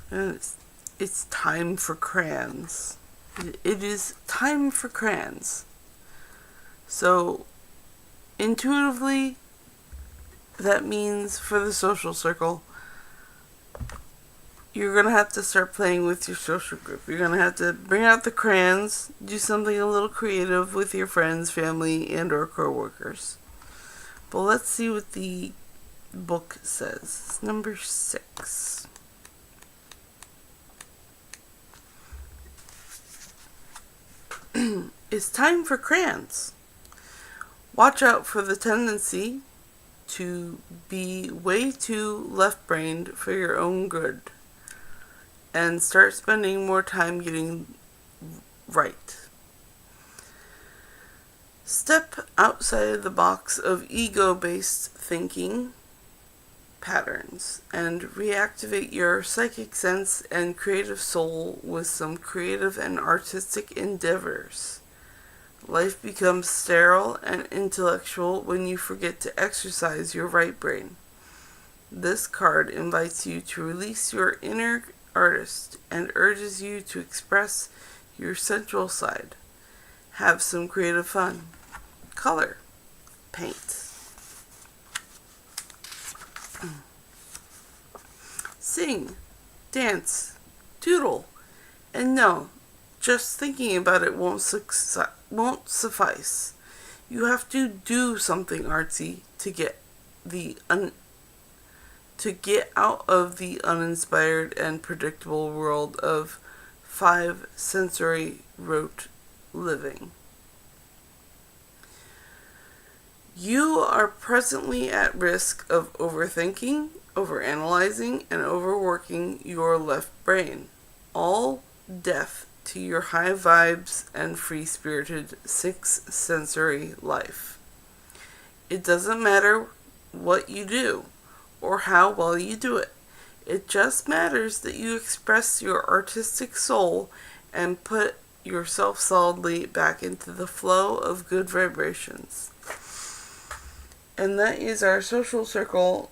And it's time for crayons. It is time for crayons. So, intuitively, that means for the social circle, you're going to have to start playing with your social group. You're going to have to bring out the crayons, do something a little creative with your friends, family, and or coworkers. But let's see what the book says. It's number 6. It's time for crayons. Watch out for the tendency to be way too left-brained for your own good and start spending more time getting right. Step outside of the box of ego-based thinking patterns and reactivate your psychic sense and creative soul with some creative and artistic endeavors. Life becomes sterile and intellectual when you forget to exercise your right brain. This card invites you to release your inner artist and urges you to express your sensual side. Have some creative fun. Color. Paint. Sing, dance, doodle, and no, just thinking about it won't suffice. You have to do something artsy to get out of the uninspired and predictable world of 5 sensory rote living. You are presently at risk of overthinking, overanalyzing, and overworking your left brain. All death to your high vibes and free-spirited 6 sensory life. It doesn't matter what you do or how well you do it. It just matters that you express your artistic soul and put yourself solidly back into the flow of good vibrations. And that is our social circle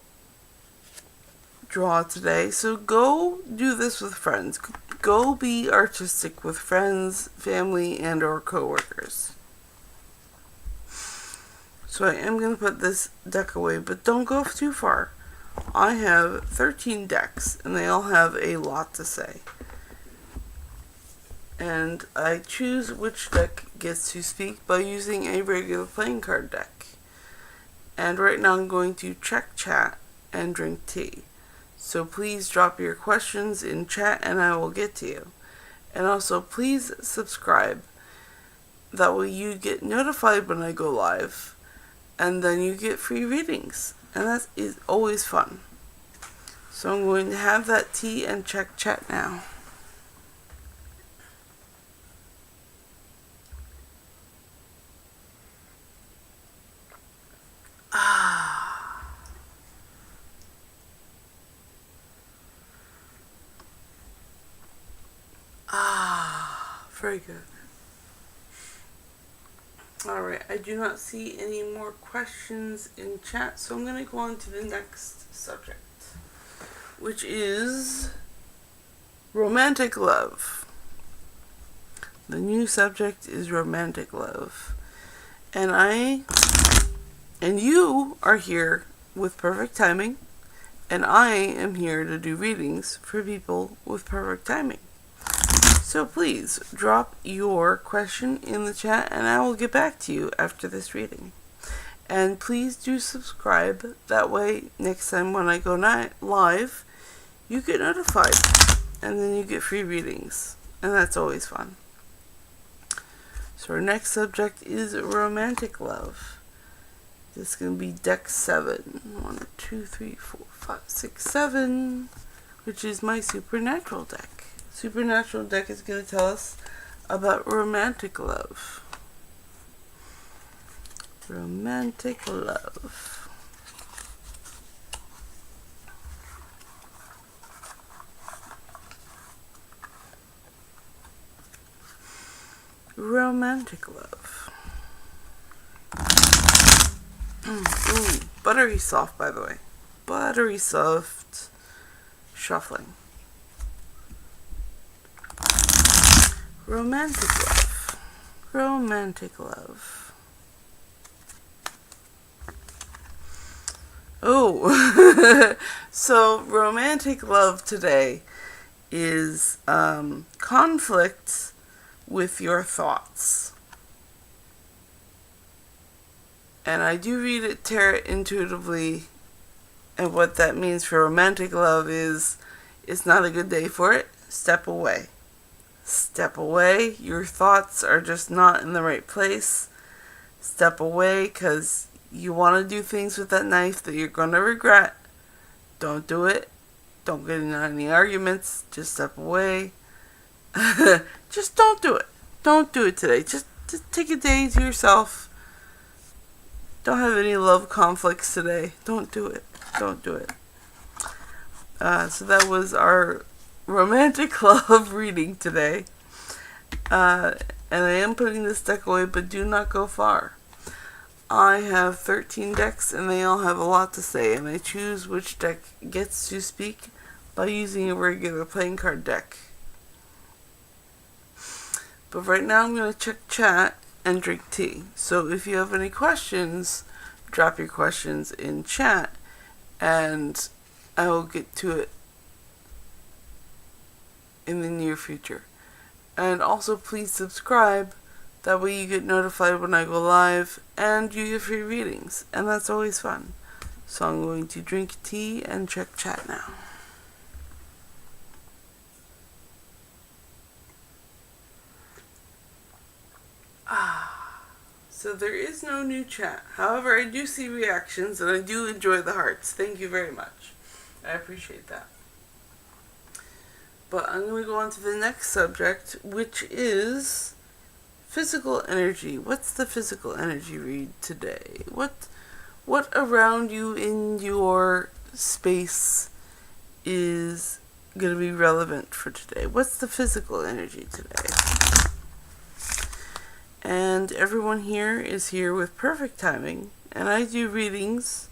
draw today. So go do this with friends. Go be artistic with friends, family, and or coworkers. So I am going to put this deck away, but don't go too far. I have 13 decks, and they all have a lot to say. And I choose which deck gets to speak by using a regular playing card deck. And right now I'm going to check chat and drink tea. So please drop your questions in chat and I will get to you. And also please subscribe. That way you get notified when I go live. And then you get free readings. And that is always fun. So I'm going to have that tea and check chat now. Very good. Alright, I do not see any more questions in chat, so I'm going to go on to the next subject, which is romantic love. The new subject is romantic love. And you are here with perfect timing, and I am here to do readings for people with perfect timing. So please drop your question in the chat and I will get back to you after this reading. And please do subscribe. That way next time when I go live, you get notified. And then you get free readings. And that's always fun. So our next subject is romantic love. This is going to be deck 7. 1, 2, 3, 4, 5, 6, 7, which is my supernatural deck. Supernatural deck is going to tell us about romantic love. Romantic love. Romantic love. Ooh, buttery soft, by the way. Buttery soft shuffling. Romantic love. Romantic love. Oh, so romantic love today is conflict with your thoughts. And I do read it tarot intuitively, and what that means for romantic love is it's not a good day for it. Step away. Step away. Your thoughts are just not in the right place. Step away because you want to do things with that knife that you're going to regret. Don't do it. Don't get into any arguments. Just step away. Just don't do it. Don't do it today. Just take a day to yourself. Don't have any love conflicts today. Don't do it. Don't do it. So that was our romantic love reading today. And I am putting this deck away, but do not go far. I have 13 decks, and they all have a lot to say, and I choose which deck gets to speak by using a regular playing card deck. But right now I'm going to check chat and drink tea. So if you have any questions, drop your questions in chat and I will get to it in the near future. And also please subscribe. That way you get notified when I go live and you get free readings. And that's always fun. So I'm going to drink tea and check chat now. So there is no new chat. However, I do see reactions and I do enjoy the hearts. Thank you very much. I appreciate that. But I'm going to go on to the next subject, which is physical energy. What's the physical energy read today? What around you in your space is going to be relevant for today? What's the physical energy today? And everyone here is here with perfect timing. And I do readings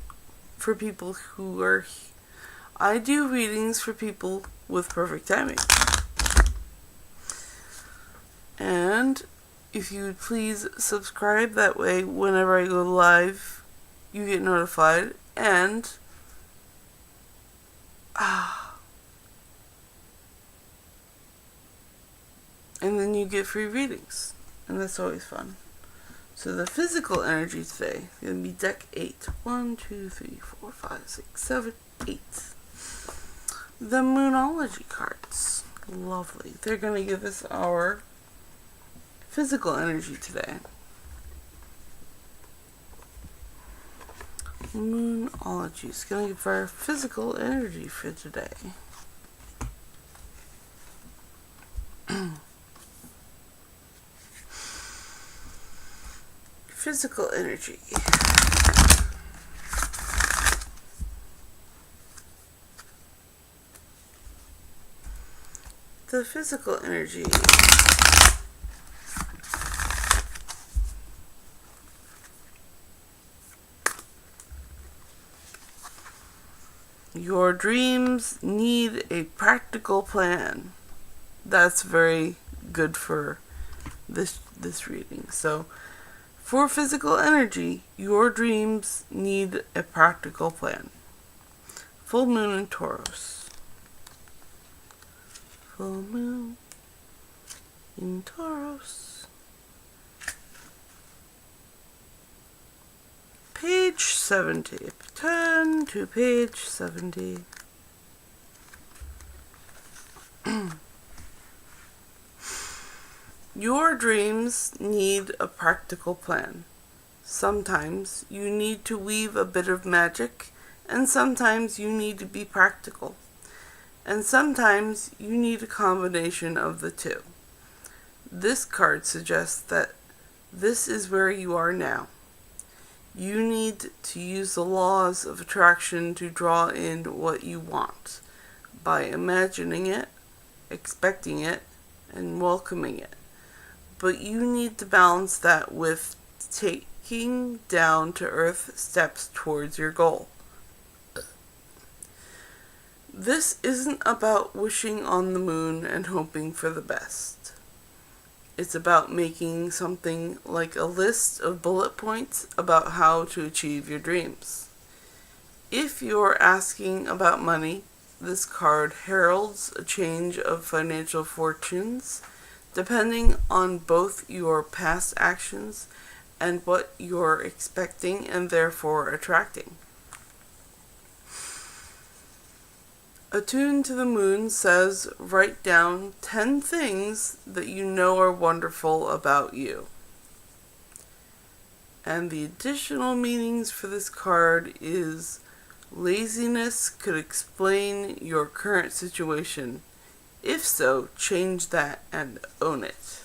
for people with perfect timing. And if you would please subscribe, that way whenever I go live, you get notified. And then you get free readings. And that's always fun. So the physical energy today is going to be deck 8. 1, 2, 3, 4, 5, 6, 7, 8. The Moonology cards. Lovely. They're going to give us our physical energy today. Moonology is going to give our physical energy for today. Physical energy. The physical energy. Your dreams need a practical plan. That's very good for this reading. So for physical energy, your dreams need a practical plan. Full moon in Taurus. Full moon in Taurus. Page 70. Turn to page 70. Your dreams need a practical plan. Sometimes you need to weave a bit of magic, and sometimes you need to be practical. And sometimes you need a combination of the two. This card suggests that this is where you are now. You need to use the laws of attraction to draw in what you want by imagining it, expecting it, and welcoming it. But you need to balance that with taking down to earth steps towards your goal. This isn't about wishing on the moon and hoping for the best. It's about making something like a list of bullet points about how to achieve your dreams. If you're asking about money, this card heralds a change of financial fortunes depending on both your past actions and what you're expecting and therefore attracting. Attuned to the Moon says, write down 10 things that you know are wonderful about you. And the additional meanings for this card is, laziness could explain your current situation. If so, change that and own it.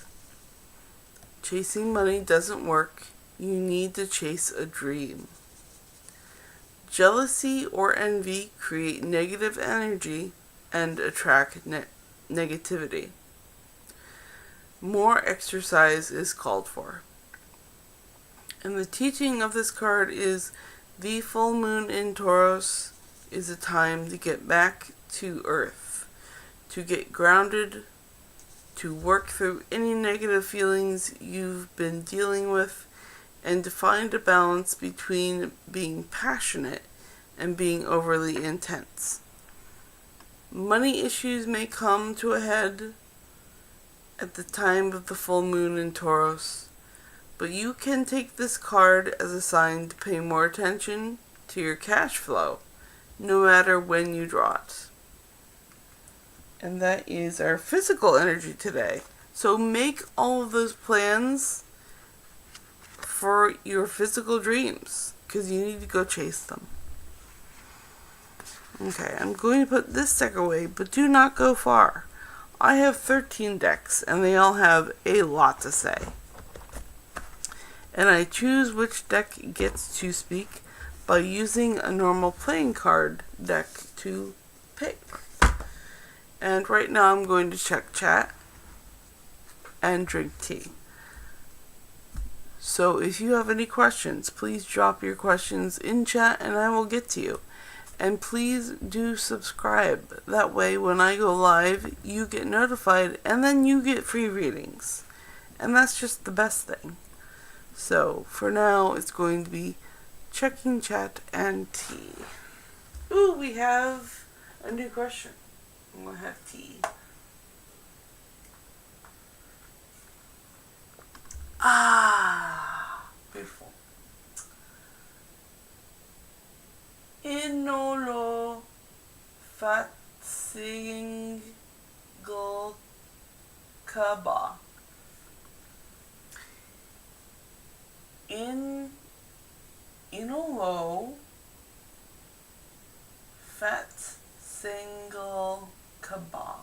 Chasing money doesn't work. You need to chase a dream. Jealousy or envy create negative energy and attract negativity. More exercise is called for. And the teaching of this card is the full moon in Taurus is a time to get back to earth, to get grounded, to work through any negative feelings you've been dealing with, and to find a balance between being passionate and being overly intense. Money issues may come to a head at the time of the full moon in Taurus, but you can take this card as a sign to pay more attention to your cash flow, no matter when you draw it. And that is our physical energy today. So make all of those plans for your physical dreams, because you need to go chase them. Okay, I'm going to put this deck away, but do not go far. I have 13 decks, and they all have a lot to say. And I choose which deck gets to speak by using a normal playing card deck to pick. And right now I'm going to check chat and drink tea. So if you have any questions, please drop your questions in chat and I will get to you. And please do subscribe. That way when I go live, you get notified and then you get free readings. And that's just the best thing. So for now, it's going to be checking chat and tea. Ooh, we have a new question. I'm going to have tea. Ah, beautiful. Inolo Fatsingle Kaba. Inolo Fat Single Kaba.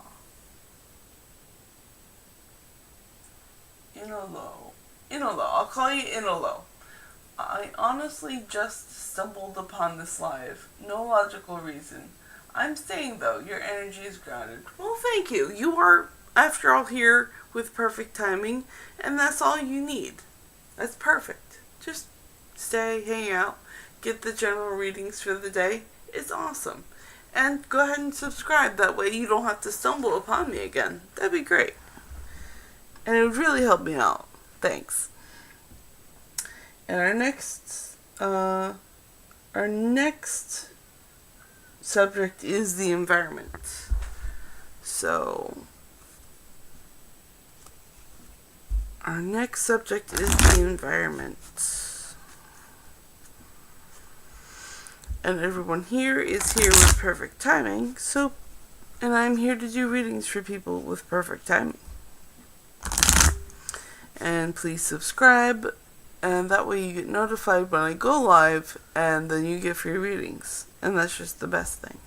Inolo. I'll call you Inolo. I honestly just stumbled upon this live. No logical reason. I'm staying though. Your energy is grounded. Well, thank you. You are, after all, here with perfect timing, and that's all you need. That's perfect. Just stay, hang out, get the general readings for the day. It's awesome. And go ahead and subscribe. That way you don't have to stumble upon me again. That'd be great. And it would really help me out. Thanks. And our next subject is the environment. So our next subject is the environment. And everyone here is here with perfect timing, and I'm here to do readings for people with perfect timing. And please subscribe And that way you get notified when I go live, and then you get free readings. And that's just the best thing.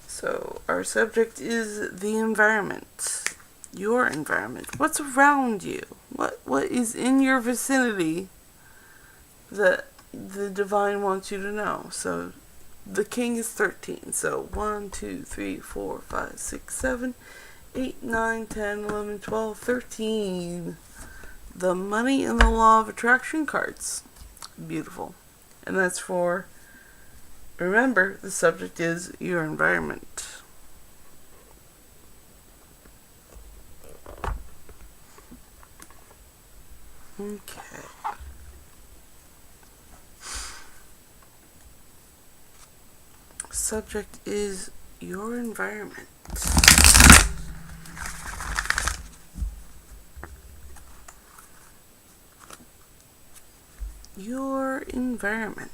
So our subject is the environment. Your environment. What's around you? What is in your vicinity that the divine wants you to know? So the king is 13. So 1, 2, 3, 4, 5, 6, 7, 8, 9, 10, 11, 12, 13. The money and the law of attraction cards. Beautiful. And that's for, remember, the subject is your environment. Okay. Subject is your environment. Your environment.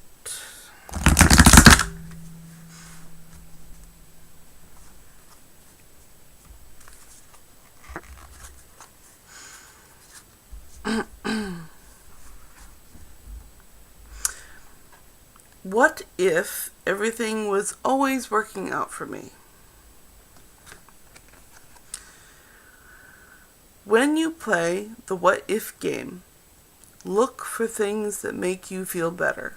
What if everything was always working out for me? When you play the what if game, look for things that make you feel better.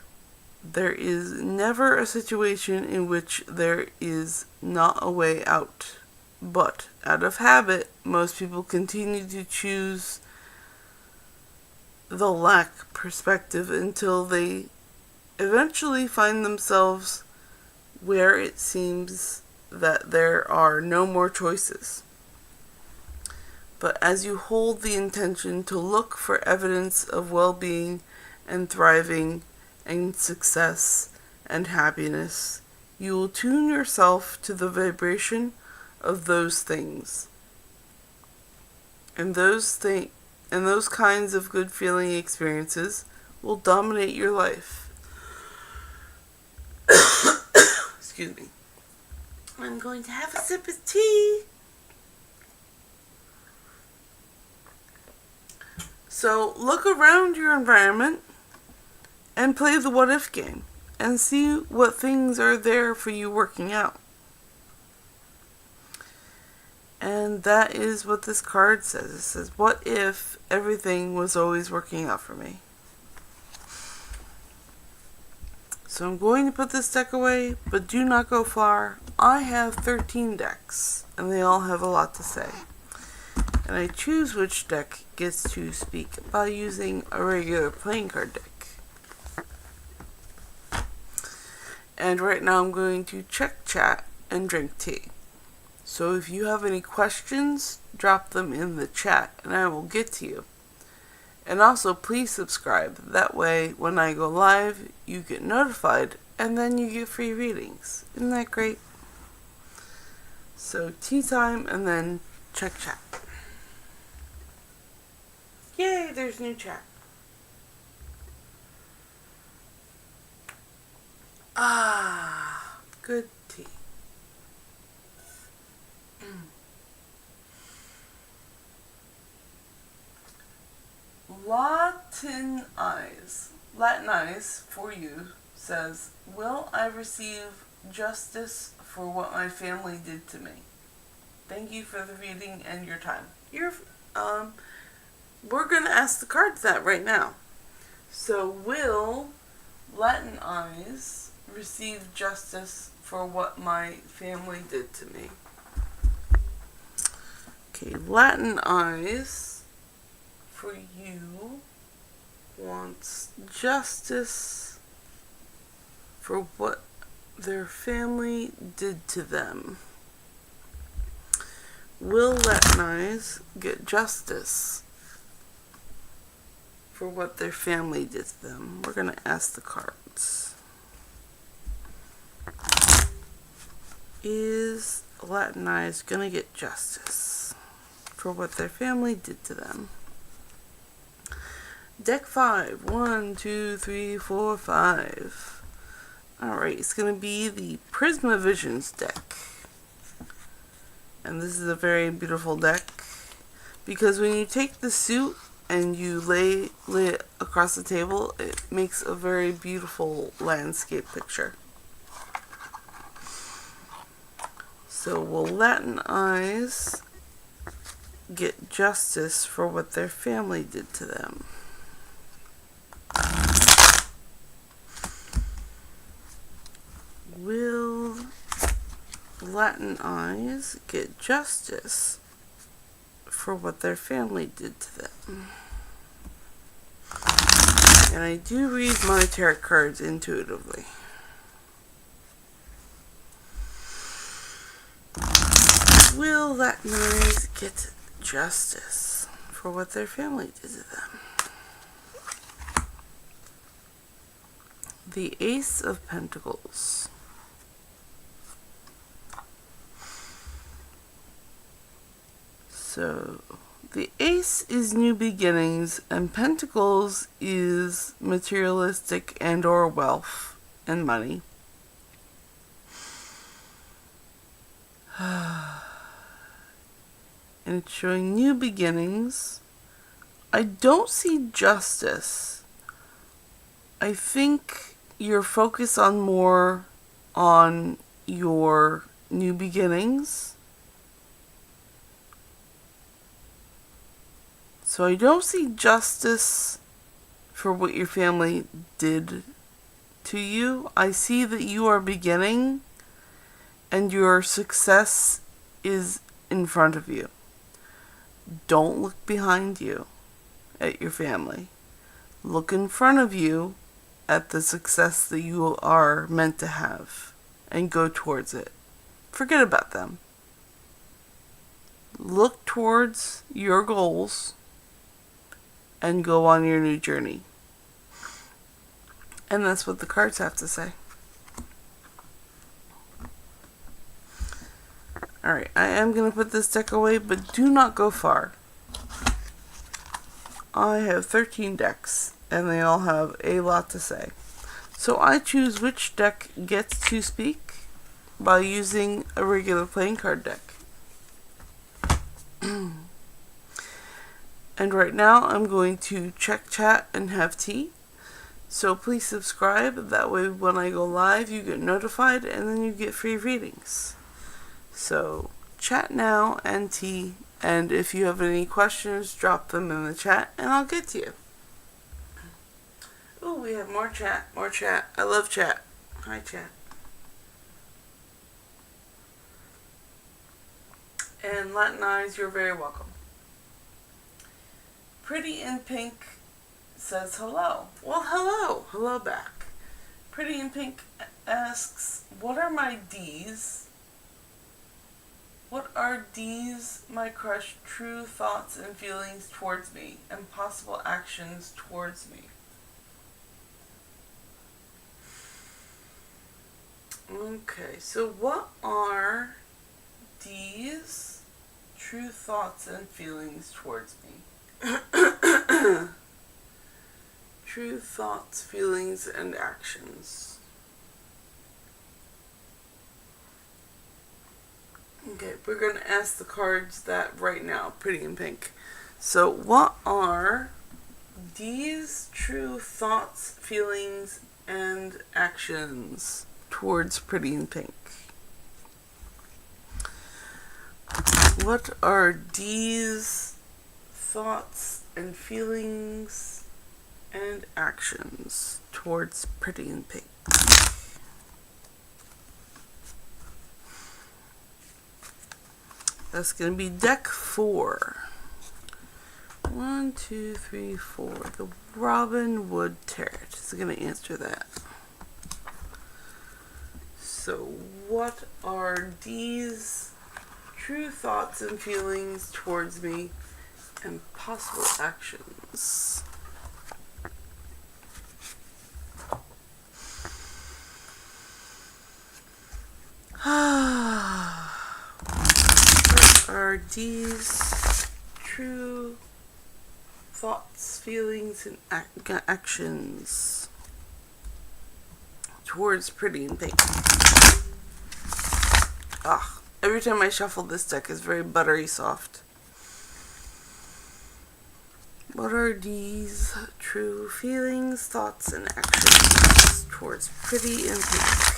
There is never a situation in which there is not a way out. But, out of habit, most people continue to choose the lack perspective until they eventually find themselves where it seems that there are no more choices. But as you hold the intention to look for evidence of well-being and thriving and success and happiness, you will tune yourself to the vibration of those things. And those kinds of good feeling experiences will dominate your life. Excuse me. I'm going to have a sip of tea. So look around your environment and play the what if game and see what things are there for you working out. And that is what this card says. It says, what if everything was always working out for me? So I'm going to put this deck away, but do not go far. I have 13 decks, and they all have a lot to say. And I choose which deck gets to speak by using a regular playing card deck. And right now I'm going to check chat and drink tea. So if you have any questions, drop them in the chat and I will get to you. And also please subscribe. That way when I go live, you get notified and then you get free readings. Isn't that great? So tea time and then check chat. Yay, there's new chat. Ah, good tea. Latin eyes for you says, will I receive justice for what my family did to me? Thank you for the reading and your time. We're going to ask the cards that right now. So, will Latin eyes receive justice for what my family did to me? Okay, Latin eyes for you wants justice for what their family did to them. Will Latin eyes get justice for what their family did to them? We're going to ask the cards. Is Latin eyes going to get justice for what their family did to them? Deck 5. 1, 2, 3, 4, 5. Alright, it's going to be the Prisma Visions deck. And this is a very beautiful deck because when you take the suit and you lay it across the table, it makes a very beautiful landscape picture. So will Latin eyes get justice for what their family did to them? Will Latin eyes get justice for what their family did to them? And I do read my tarot cards intuitively. Will Latin eyes get justice for what their family did to them? The Ace of Pentacles. So, the Ace is new beginnings, and Pentacles is materialistic and or wealth and money. And it's showing new beginnings. I don't see justice. I think you're focused on more on your new beginnings. So I don't see justice for what your family did to you. I see that you are beginning and your success is in front of you. Don't look behind you at your family. Look in front of you at the success that you are meant to have and go towards it. Forget about them. Look towards your goals and go on your new journey. And that's what the cards have to say. Alright, I am going to put this deck away, but do not go far. I have 13 decks, and they all have a lot to say. So I choose which deck gets to speak by using a regular playing card deck. And right now I'm going to check chat and have tea. So please subscribe. That way when I go live you get notified and then you get free readings. So chat now and tea. And if you have any questions, drop them in the chat and I'll get to you. Oh, we have more chat. More chat. I love chat. Hi, chat. And Latin eyes, you're very welcome. Pretty in Pink says hello. Well, hello. Hello back. Pretty in Pink asks, what are my D's? What are D's, my crush, true thoughts and feelings towards me and possible actions towards me? Okay, so what are D's true thoughts and feelings towards me? True thoughts, feelings, and actions. Okay, we're going to ask the cards that right now, Pretty in Pink. So, what are D's true thoughts, feelings, and actions towards Pretty in Pink? What are D's thoughts and feelings and actions towards Pretty in Pink? That's going to be deck 4. 1, 2, 3, 4. The Robin Wood Tarot is going to answer that. So, what are D's true thoughts and feelings towards me and possible actions? What are D's true thoughts, feelings, and actions towards Pretty in Pink? Every time I shuffle this deck is very buttery soft. What are Dee's true feelings, thoughts, and actions towards Pretty in Pink?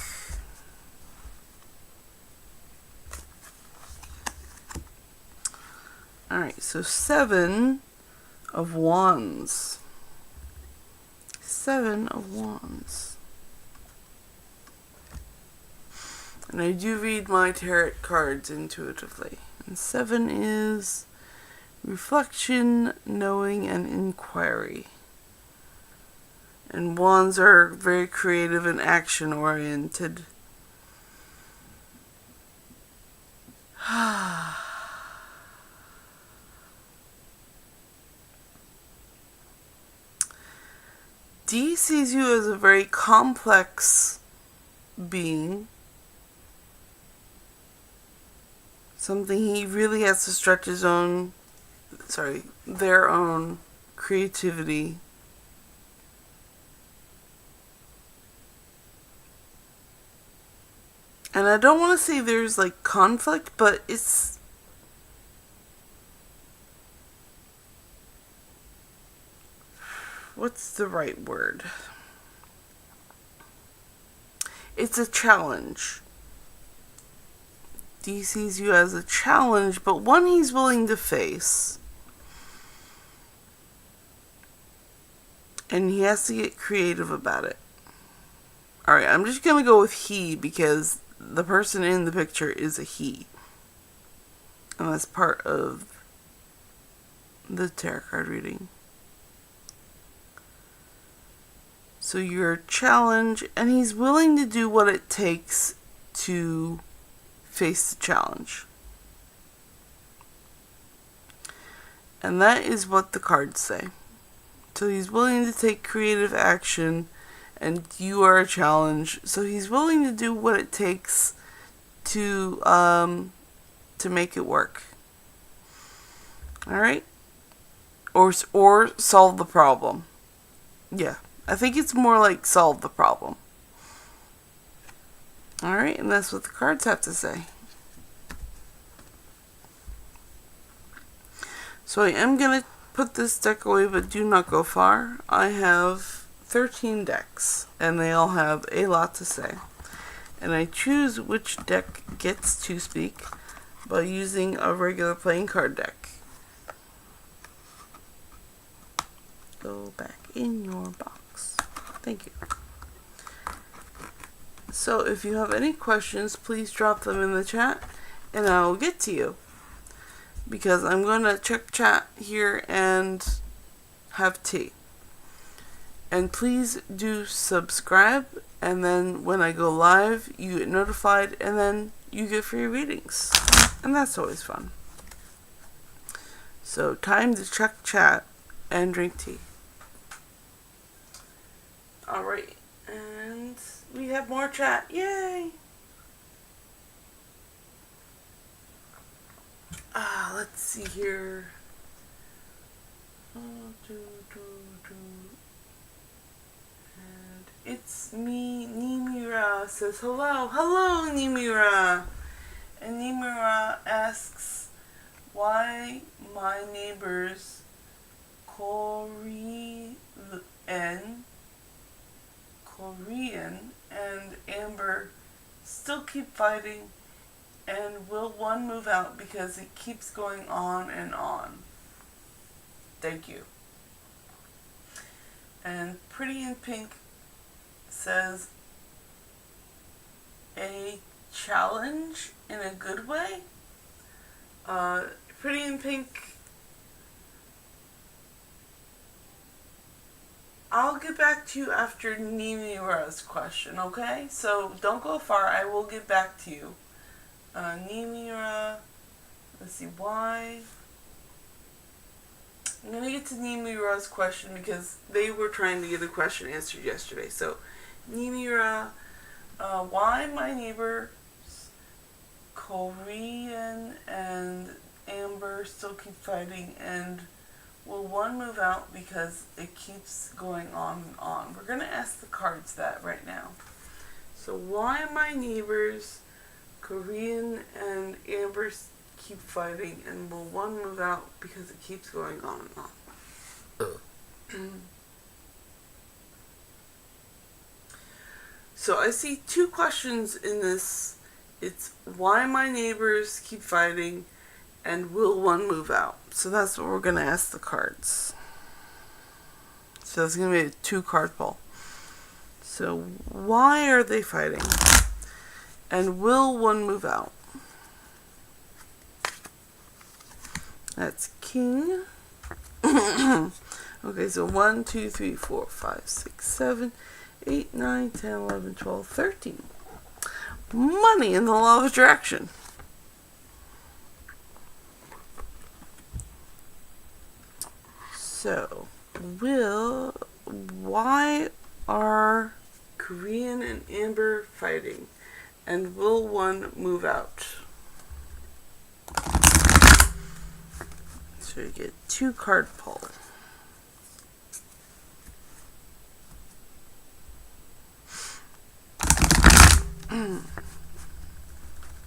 Alright, so 7 of Wands. 7 of Wands. And I do read my tarot cards intuitively. And 7 is reflection, knowing, and inquiry. And Wands are very creative and action-oriented. Dee sees you as a very complex being. Something he really has to stretch their own creativity. And I don't want to say there's like conflict, but what's the right word? It's a challenge. Dee sees you as a challenge, but one he's willing to face. And he has to get creative about it. Alright, I'm just going to go with he because the person in the picture is a he. And that's part of the tarot card reading. So you're a challenge, and he's willing to do what it takes to face the challenge. And that is what the cards say. So he's willing to take creative action, and you are a challenge. So he's willing to do what it takes to make it work. All right? Or solve the problem. Yeah, I think it's more like solve the problem. Alright, and that's what the cards have to say. So I am going to put this deck away, but do not go far. I have 13 decks, and they all have a lot to say. And I choose which deck gets to speak by using a regular playing card deck. Go back in your box. Thank you. So if you have any questions, please drop them in the chat and I will get to you. Because I'm going to check chat here and have tea. And please do subscribe, and then when I go live, you get notified, and then you get free readings. And that's always fun. So time to check chat and drink tea. Alright, and we have more chat. Yay! Let's see here. And it's me, Nimira says hello. Hello, Nimira! And Nimira asks why my neighbors Korean and Amber still keep fighting, and will one move out because it keeps going on and on. Thank you. And Pretty in Pink says a challenge in a good way. Pretty in Pink, I'll get back to you after Nimira's question, okay? So don't go far, I will get back to you. Nimira, let's see, why? I'm going to get to Nimira's question because they were trying to get a question answered yesterday. So, Nimira, why my neighbors Korean and Amber still keep fighting, and will one move out because it keeps going on and on? We're going to ask the cards that right now. So why my neighbors Korean and Amber keep fighting, and will one move out because it keeps going on and on? So I see two questions in this. It's why my neighbors keep fighting and will one move out? So that's what we're going to ask the cards. So it's going to be a 2-card pull. So why are they fighting? And will one move out? That's King. Okay, so 1, 2, 3, 4, 5, 6, 7, 8, 9, 10, 11, 12, 13. Money in the law of attraction. So, why are Korean and Amber fighting? And will one move out? So you get 2-card pull.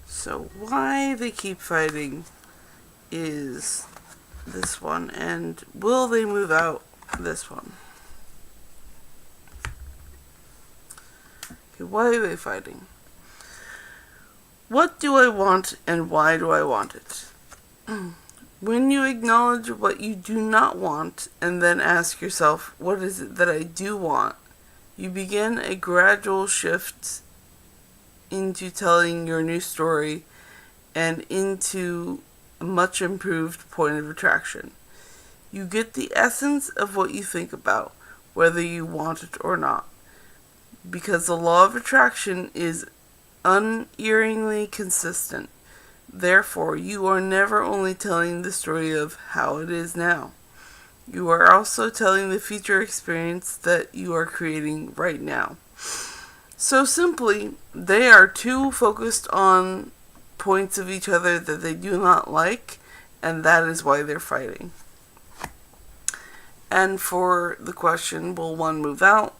So why they keep fighting is this one, and will they move out? This one. Okay, why are they fighting? What do I want and why do I want it? When you acknowledge what you do not want and then ask yourself, what is it that I do want? You begin a gradual shift into telling your new story and into a much improved point of attraction. You get the essence of what you think about, whether you want it or not. Because the law of attraction is unerringly consistent. Therefore, you are never only telling the story of how it is now. You are also telling the future experience that you are creating right now. So simply, they are too focused on points of each other that they do not like, and that is why they're fighting. And for the question, will one move out?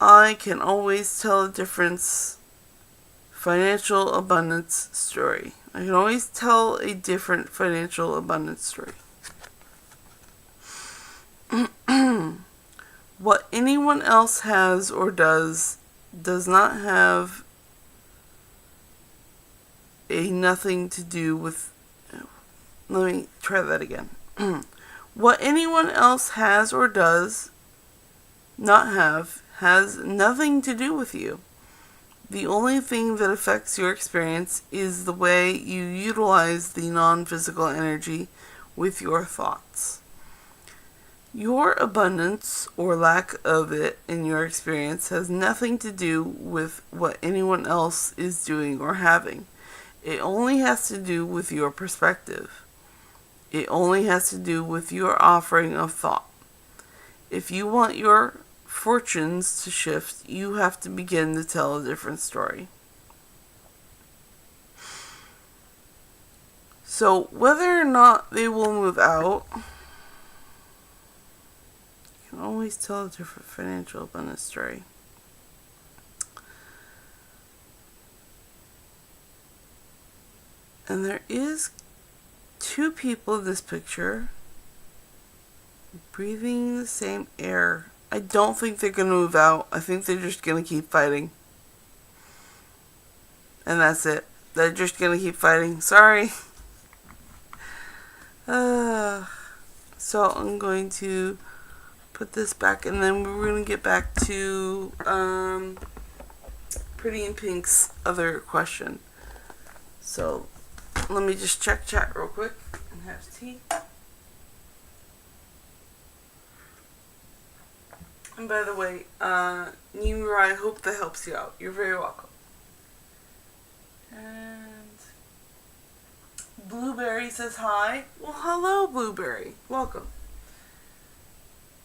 I can always tell a difference. Financial abundance story. I can always tell a different financial abundance story. What anyone else has or does not have nothing to do with... Let me try that again. What anyone else has or does not have has nothing to do with you. The only thing that affects your experience is the way you utilize the non-physical energy with your thoughts. Your abundance or lack of it in your experience has nothing to do with what anyone else is doing or having. It only has to do with your perspective. It only has to do with your offering of thought. If you want your fortunes to shift, you have to begin to tell a different story. So, whether or not they will move out, you can always tell a different financial abundance story. And there is 2 people in this picture breathing the same air. I don't think they're going to move out. I think they're just going to keep fighting. And that's it. They're just going to keep fighting. Sorry. So I'm going to put this back, and then we're going to get back to Pretty in Pink's other question. So let me just check chat real quick and have tea. And by the way, Nimura, I hope that helps you out. You're very welcome. And Blueberry says hi. Well, hello, Blueberry. Welcome.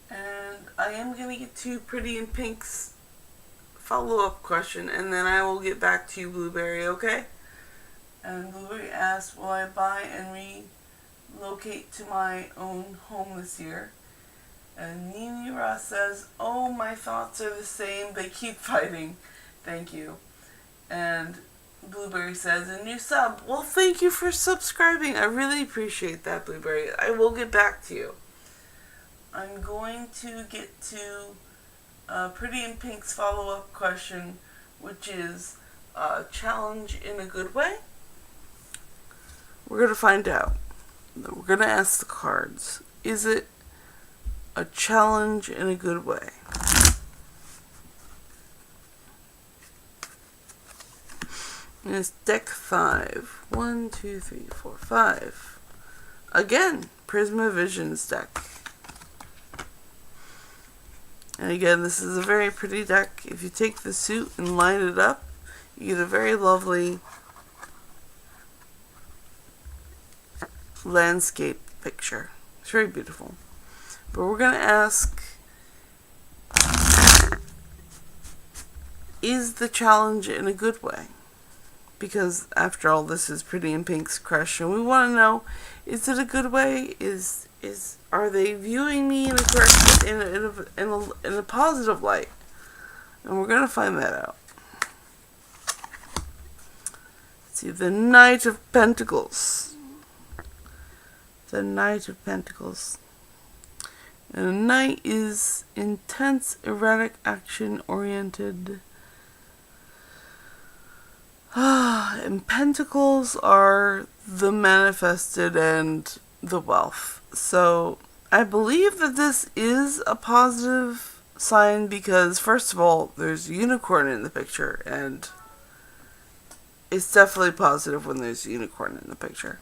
And I am going to get to Pretty in Pink's follow-up question, and then I will get back to you, Blueberry, okay? And Blueberry asks, will I buy and relocate to my own home this year? And Nimura says, oh, my thoughts are the same. They keep fighting. Thank you. And Blueberry says, a new sub. Well, thank you for subscribing. I really appreciate that, Blueberry. I will get back to you. I'm going to get to Pretty in Pink's follow-up question, which is challenge in a good way. We're going to find out. We're going to ask the cards, is it a challenge in a good way? And it's deck 5. 1, 2, 3, 4, 5. Again, Prismavision's deck. And again, this is a very pretty deck. If you take the suit and line it up, you get a very lovely landscape picture. It's very beautiful. But we're going to ask, is the challenge in a good way? Because after all, this is Pretty in Pink's crush, and we want to know, is it a good way? Are they viewing me in a correct, in a positive light? And we're gonna find that out. Let's see, the Knight of Pentacles. The Knight of Pentacles. And a knight is intense, erratic, action-oriented. And pentacles are the manifested and the wealth. So I believe that this is a positive sign because, first of all, there's a unicorn in the picture, and it's definitely positive when there's a unicorn in the picture.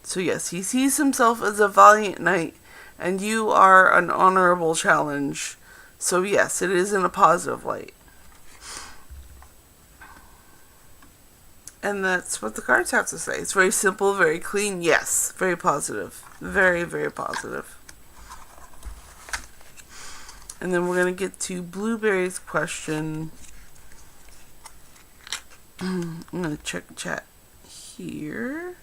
So yes, he sees himself as a valiant knight, and you are an honorable challenge. So yes, it is in a positive light. And that's what the cards have to say. It's very simple, very clean. Yes, very positive. Very, very positive. And then we're going to get to Blueberry's question. I'm going to check chat here.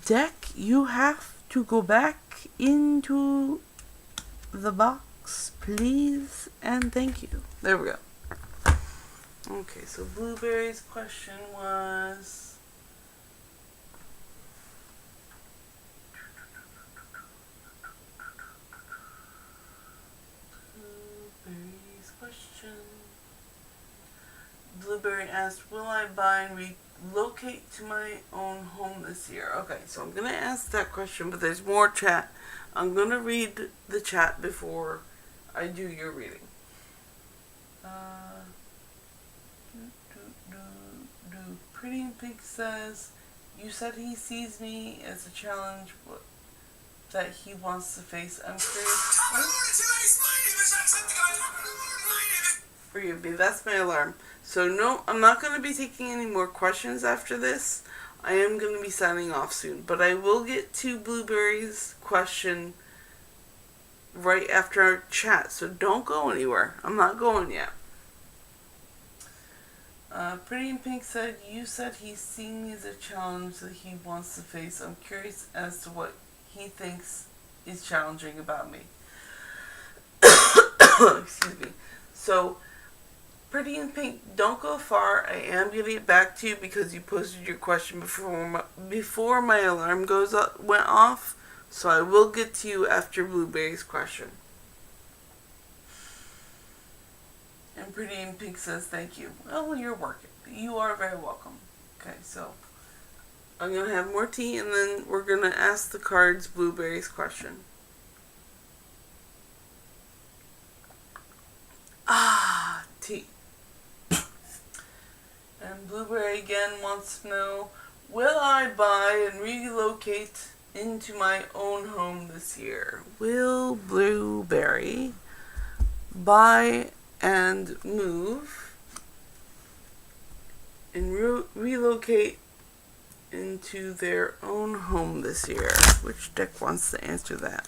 Deck, you have to go back into the box, please, and thank you. There we go. Okay, so Blueberry's question was... Blueberry asked, will I buy and relocate to my own home this year? Okay, so I'm going to ask that question, but there's more chat. I'm going to read the chat before I do your reading. Pretty in Pink says, you said he sees me as a challenge that he wants to face. I'm curious. Forgive me, that's my alarm. So no, I'm not going to be taking any more questions after this. I am going to be signing off soon. But I will get to Blueberry's question right after our chat. So don't go anywhere. I'm not going yet. Pretty in Pink said, you said he's seeing me as a challenge that he wants to face. I'm curious as to what he thinks is challenging about me. Excuse me. So, Pretty in Pink, don't go far. I am going to get back to you because you posted your question before my alarm went off. So I will get to you after Blueberry's question. And Pretty in Pink says, thank you. Well, you're working. You are very welcome. Okay, so I'm going to have more tea, and then we're going to ask the cards Blueberry's question. Tea. And Blueberry again wants to know, will I buy and relocate into my own home this year? Will Blueberry buy and move and relocate into their own home this year? Which deck wants to answer that?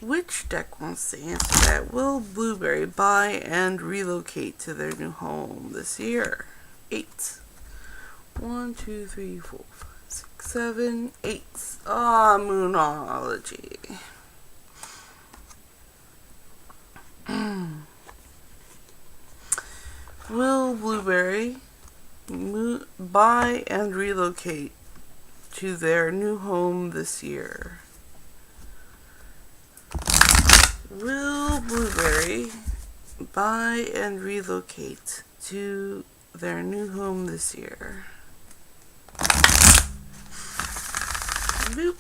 Which deck wants to answer that? Will Blueberry buy and relocate to their new home this year? 8. 1, 2, 3, 4, 5, 6, 7, 8. Moonology. Will Blueberry buy and relocate to their new home this year? Will Blueberry buy and relocate to their new home this year? Boop.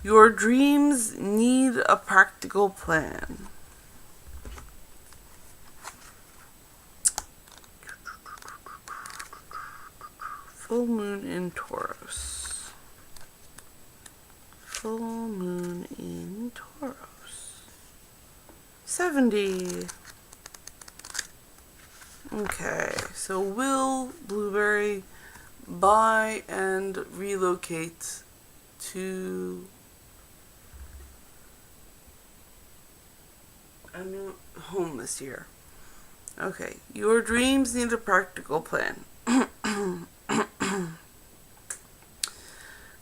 Your dreams need a practical plan. Full moon in Taurus. Full moon in Taurus. 70. Okay, so will Blueberry buy and relocate to a new home this year? Okay, your dreams need a practical plan.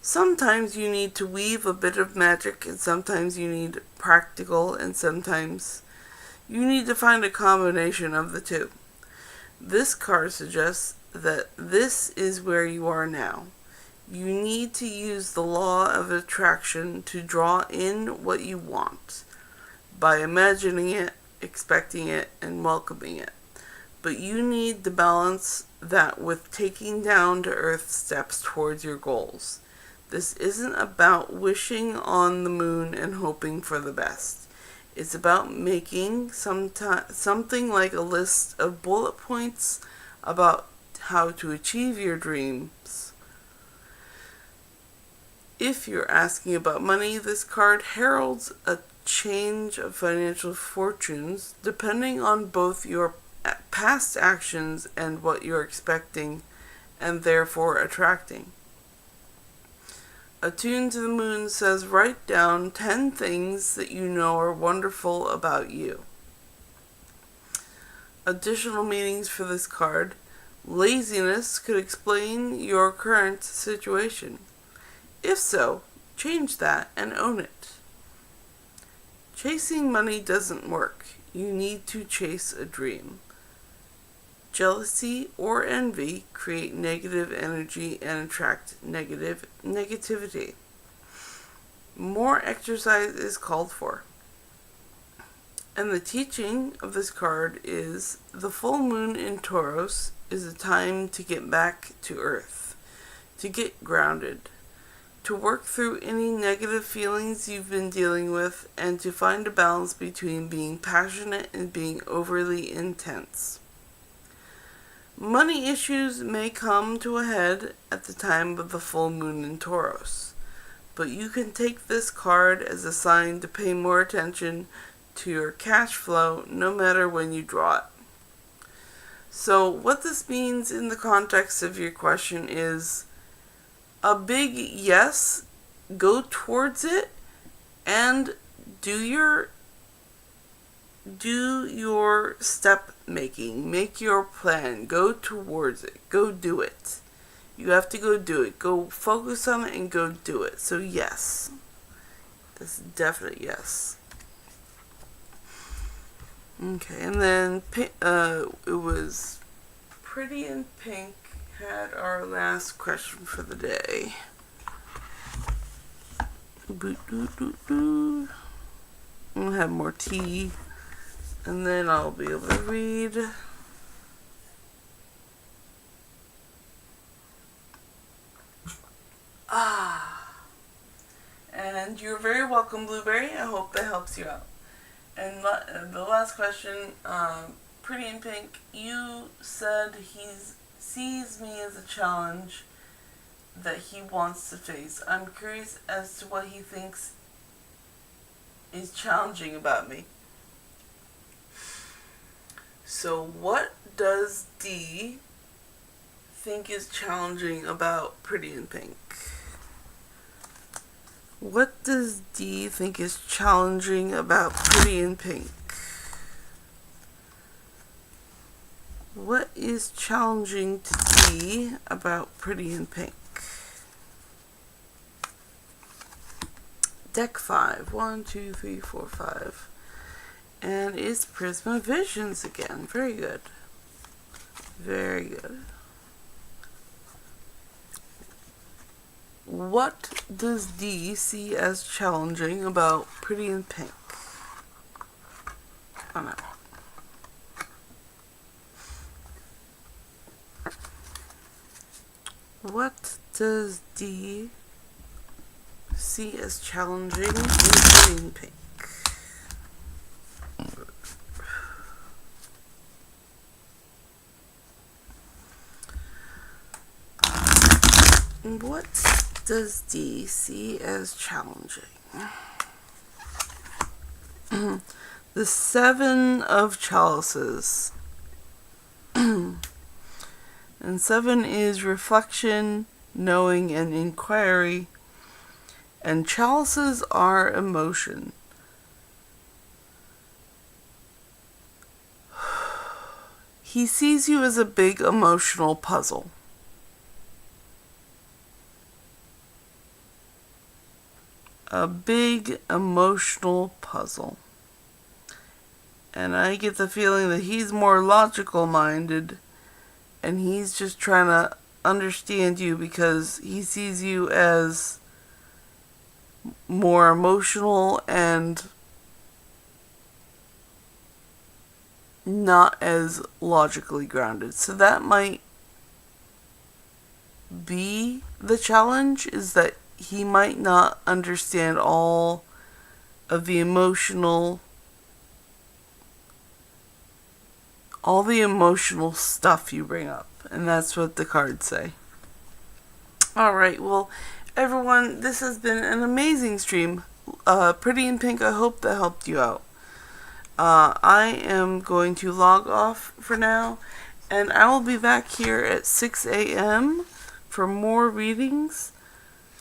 Sometimes you need to weave a bit of magic, and sometimes you need practical, and sometimes you need to find a combination of the two. This card suggests that this is where you are now. You need to use the law of attraction to draw in what you want by imagining it, expecting it, and welcoming it. But you need to balance that with taking down to earth steps towards your goals. This isn't about wishing on the moon and hoping for the best. It's about making something like a list of bullet points about how to achieve your dreams. If you're asking about money, this card heralds a change of financial fortunes depending on both your past actions and what you're expecting and therefore attracting. Attuned to the Moon says write down 10 things that you know are wonderful about you. Additional meanings for this card: laziness could explain your current situation. If so, change that and own it. Chasing money doesn't work. You need to chase a dream. Jealousy or envy create negative energy and attract negativity. More exercise is called for. And the teaching of this card is the full moon in Taurus is a time to get back to earth, to get grounded, to work through any negative feelings you've been dealing with, and to find a balance between being passionate and being overly intense. Money issues may come to a head at the time of the full moon in Taurus, but you can take this card as a sign to pay more attention to your cash flow no matter when you draw it. So what this means in the context of your question is a big yes, go towards it, and do your step making. Make your plan. Go towards it. Go do it. You have to go do it. Go focus on it and go do it. So yes. That's a definite yes. Okay, and then it was Pretty in Pink had our last question for the day. I'll have more tea, and then I'll be able to read. And you're very welcome, Blueberry. I hope that helps you out. And the last question, Pretty in Pink, you said he sees me as a challenge that he wants to face. I'm curious as to what he thinks is challenging about me. So what does D think is challenging about Pretty in Pink? What does D think is challenging about Pretty in Pink? What is challenging to D about Pretty in Pink? Deck 5. 1, 2, 3, 4, 5. And it's Prisma Visions again. Very good. Very good. What does D see as challenging about Pretty in Pink? Oh no. What does D see as challenging in Pretty in Pink? What does D see as challenging? The Seven of Chalices. And 7 is reflection, knowing, and inquiry. And chalices are emotion. He sees you as a big emotional puzzle. A big emotional puzzle. And I get the feeling that he's more logical minded, and he's just trying to understand you because he sees you as more emotional and not as logically grounded. So that might be the challenge, is that he might not understand all of the emotional stuff you bring up. And that's what the cards say. Alright, well, everyone, this has been an amazing stream. Pretty in Pink, I hope that helped you out. I am going to log off for now, and I will be back here at 6 a.m. for more readings.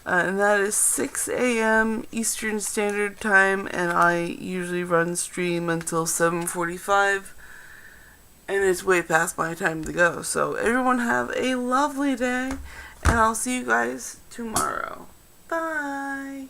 And that is 6 a.m. Eastern Standard Time, and I usually run stream until 7:45. And it's way past my time to go. So everyone have a lovely day, and I'll see you guys tomorrow. Bye.